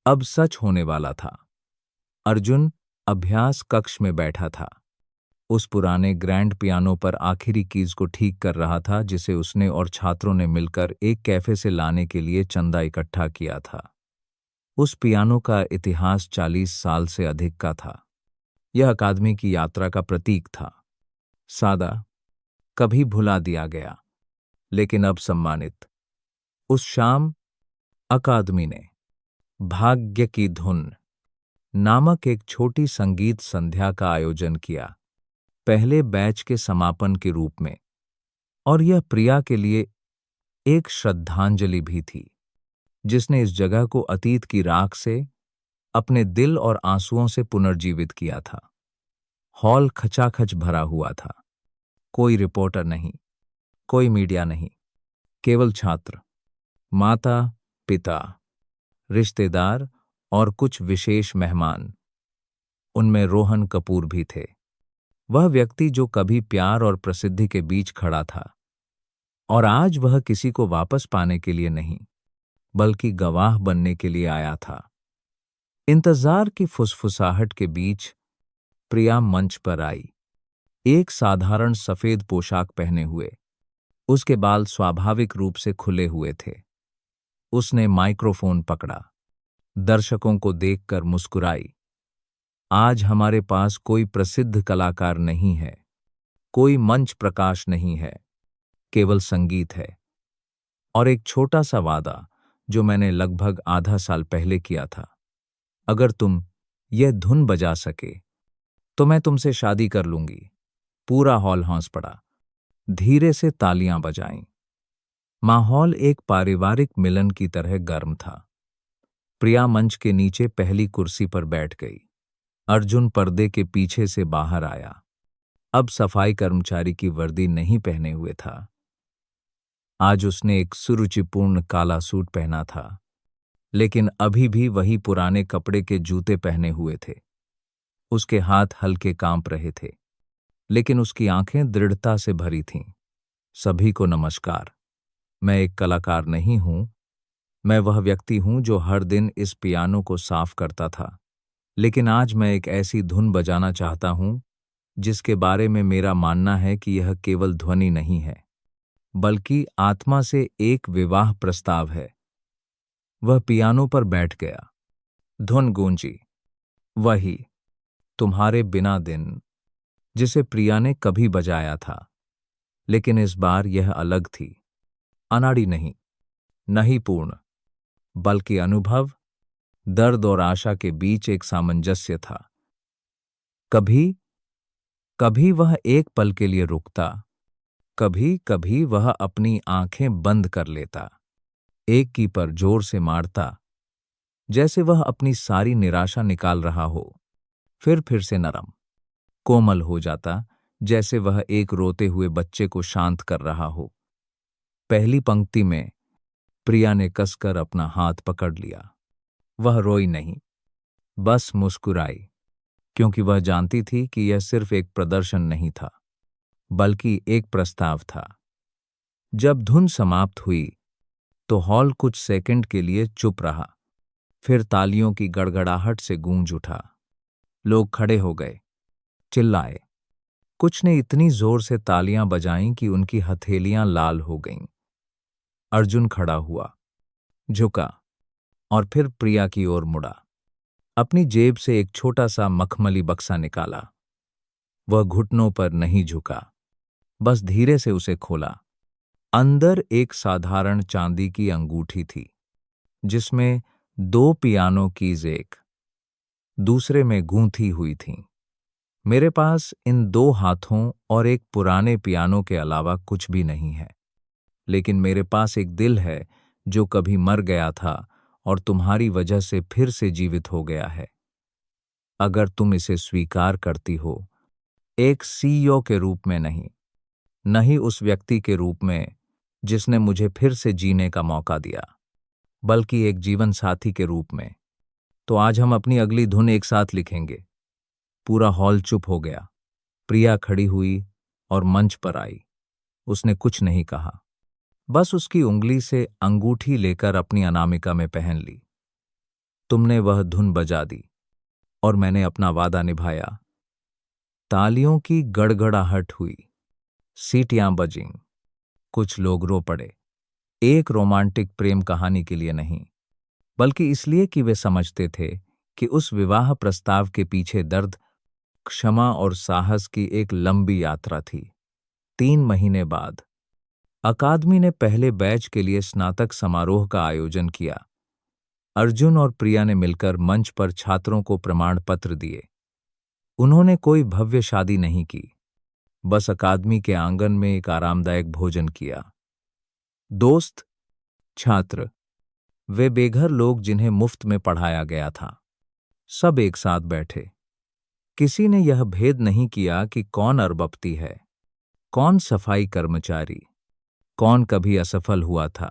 अब सच होने वाला था। अर्जुन अभ्यास कक्ष में बैठा था। उस पुराने ग्रैंड पियानो पर आखिरी कीज को ठीक कर रहा था, जिसे उसने और छात्रों ने मिलकर एक कैफे से लाने के लिए चंदा इकट्ठा किया था। उस पियानो का इतिहास 40 साल से अधिक का था। यह अकादमी की यात्रा का प्रतीक था। सादा, कभी भुला दिया गया, लेकिन अब सम्मानित। उस शाम अकादमी ने भाग्य की धुन नामक एक छोटी संगीत संध्या का आयोजन किया, पहले बैच के समापन के रूप में। और यह प्रिया के लिए एक श्रद्धांजलि भी थी, जिसने इस जगह को अतीत की राख से अपने दिल और आंसुओं से पुनर्जीवित किया था। हॉल खचाखच भरा हुआ था। कोई रिपोर्टर नहीं, कोई मीडिया नहीं, केवल छात्र, माता, पिता, रिश्तेदार और कुछ विशेष मेहमान। उनमें रोहन कपूर भी थे, वह व्यक्ति जो कभी प्यार और प्रसिद्धि के बीच खड़ा था, और आज वह किसी को वापस पाने के लिए नहीं, बल्कि गवाह बनने के लिए आया था। इंतजार की फुसफुसाहट के बीच प्रिया मंच पर आई, एक साधारण सफेद पोशाक पहने हुए। उसके बाल स्वाभाविक रूप से खुले हुए थे। उसने माइक्रोफोन पकड़ा, दर्शकों को देखकर मुस्कुराई। आज हमारे पास कोई प्रसिद्ध कलाकार नहीं है, कोई मंच प्रकाश नहीं है, केवल संगीत है। और एक छोटा सा वादा जो मैंने लगभग आधा साल पहले किया था, अगर तुम यह धुन बजा सके तो मैं तुमसे शादी कर लूंगी। पूरा हॉल हौंस पड़ा। धीरे से तालियां बजाईं। माहौल एक पारिवारिक मिलन की तरह गर्म था। प्रिया मंच के नीचे पहली कुर्सी पर बैठ गई। अर्जुन पर्दे के पीछे से बाहर आया। अब सफाई कर्मचारी की वर्दी नहीं पहने हुए था। आज उसने एक सुरुचिपूर्ण काला सूट पहना था, लेकिन अभी भी वही पुराने कपड़े के जूते पहने हुए थे। उसके हाथ हल्के कांप रहे थे, लेकिन उसकी आंखें दृढ़ता से भरी थीं। सभी को नमस्कार। मैं एक कलाकार नहीं हूं, मैं वह व्यक्ति हूं जो हर दिन इस पियानो को साफ करता था, लेकिन आज मैं एक ऐसी धुन बजाना चाहता हूं जिसके बारे में मेरा मानना है कि यह केवल ध्वनि नहीं है, बल्कि आत्मा से एक विवाह प्रस्ताव है। वह पियानो पर बैठ गया। धुन गूंजी, वही तुम्हारे बिना दिन, जिसे प्रिया ने कभी बजाया था, लेकिन इस बार यह अलग थी। अनाड़ी नहीं, नहीं पूर्ण, बल्कि अनुभव, दर्द और आशा के बीच एक सामंजस्य था। कभी कभी वह एक पल के लिए रुकता, कभी कभी वह अपनी आंखें बंद कर लेता, एक की पर जोर से मारता, जैसे वह अपनी सारी निराशा निकाल रहा हो। फिर से नरम, कोमल हो जाता, जैसे वह एक रोते हुए बच्चे को शांत कर रहा हो। पहली पंक्ति में प्रिया ने कसकर अपना हाथ पकड़ लिया। वह रोई नहीं, बस मुस्कुराई, क्योंकि वह जानती थी कि यह सिर्फ एक प्रदर्शन नहीं था, बल्कि एक प्रस्ताव था। जब धुन समाप्त हुई तो हॉल कुछ सेकंड के लिए चुप रहा, फिर तालियों की गड़गड़ाहट से गूंज उठा। लोग खड़े हो गए, चिल्लाए। कुछ ने इतनी जोर से तालियां बजाईं कि उनकी हथेलियां लाल हो गईं। अर्जुन खड़ा हुआ, झुका और फिर प्रिया की ओर मुड़ा। अपनी जेब से एक छोटा सा मखमली बक्सा निकाला। वह घुटनों पर नहीं झुका, बस धीरे से उसे खोला। अंदर एक साधारण चांदी की अंगूठी थी, जिसमें दो पियानो कीज एक दूसरे में गूंथी हुई थीं। मेरे पास इन दो हाथों और एक पुराने पियानो के अलावा कुछ भी नहीं है, लेकिन मेरे पास एक दिल है जो कभी मर गया था और तुम्हारी वजह से फिर से जीवित हो गया है। अगर तुम इसे स्वीकार करती हो, एक सीईओ के रूप में नहीं, न ही उस व्यक्ति के रूप में जिसने मुझे फिर से जीने का मौका दिया, बल्कि एक जीवन साथी के रूप में, तो आज हम अपनी अगली धुन एक साथ लिखेंगे। पूरा हॉल चुप हो गया। प्रिया खड़ी हुई और मंच पर आई। उसने कुछ नहीं कहा, बस उसकी उंगली से अंगूठी लेकर अपनी अनामिका में पहन ली। तुमने वह धुन बजा दी और मैंने अपना वादा निभाया। तालियों की गड़गड़ाहट हुई, सीटियां बजीं, कुछ लोग रो पड़े। एक रोमांटिक प्रेम कहानी के लिए नहीं, बल्कि इसलिए कि वे समझते थे कि उस विवाह प्रस्ताव के पीछे दर्द, क्षमा और साहस की एक लंबी यात्रा थी। 3 महीने बाद अकादमी ने पहले बैच के लिए स्नातक समारोह का आयोजन किया। अर्जुन और प्रिया ने मिलकर मंच पर छात्रों को प्रमाण पत्र दिए। उन्होंने कोई भव्य शादी नहीं की, बस अकादमी के आंगन में एक आरामदायक भोजन किया। दोस्त, छात्र, वे बेघर लोग जिन्हें मुफ्त में पढ़ाया गया था, सब एक साथ बैठे। किसी ने यह भेद नहीं किया कि कौन अरबपति है, कौन सफाई कर्मचारी, कौन कभी असफल हुआ था,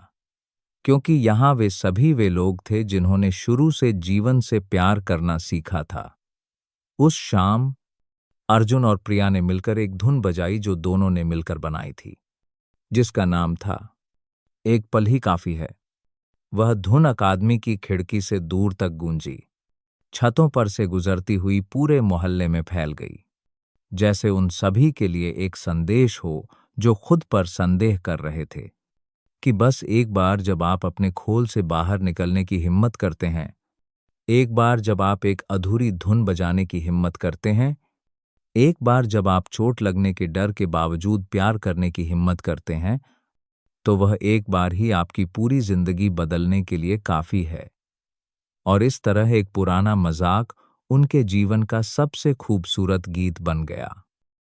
क्योंकि यहां वे लोग थे जिन्होंने शुरू से जीवन से प्यार करना सीखा था। उस शाम अर्जुन और प्रिया ने मिलकर एक धुन बजाई जो दोनों ने मिलकर बनाई थी, जिसका नाम था एक पल ही काफी है। वह धुन अकादमी की खिड़की से दूर तक गूंजी, छतों पर से गुजरती हुई पूरे मोहल्ले में फैल गई, जैसे उन सभी के लिए एक संदेश हो जो खुद पर संदेह कर रहे थे कि बस एक बार जब आप अपने खोल से बाहर निकलने की हिम्मत करते हैं, एक बार जब आप एक अधूरी धुन बजाने की हिम्मत करते हैं, एक बार जब आप चोट लगने के डर के बावजूद प्यार करने की हिम्मत करते हैं, तो वह एक बार ही आपकी पूरी जिंदगी बदलने के लिए काफी है। और इस तरह एक पुराना मजाक उनके जीवन का सबसे खूबसूरत गीत बन गया।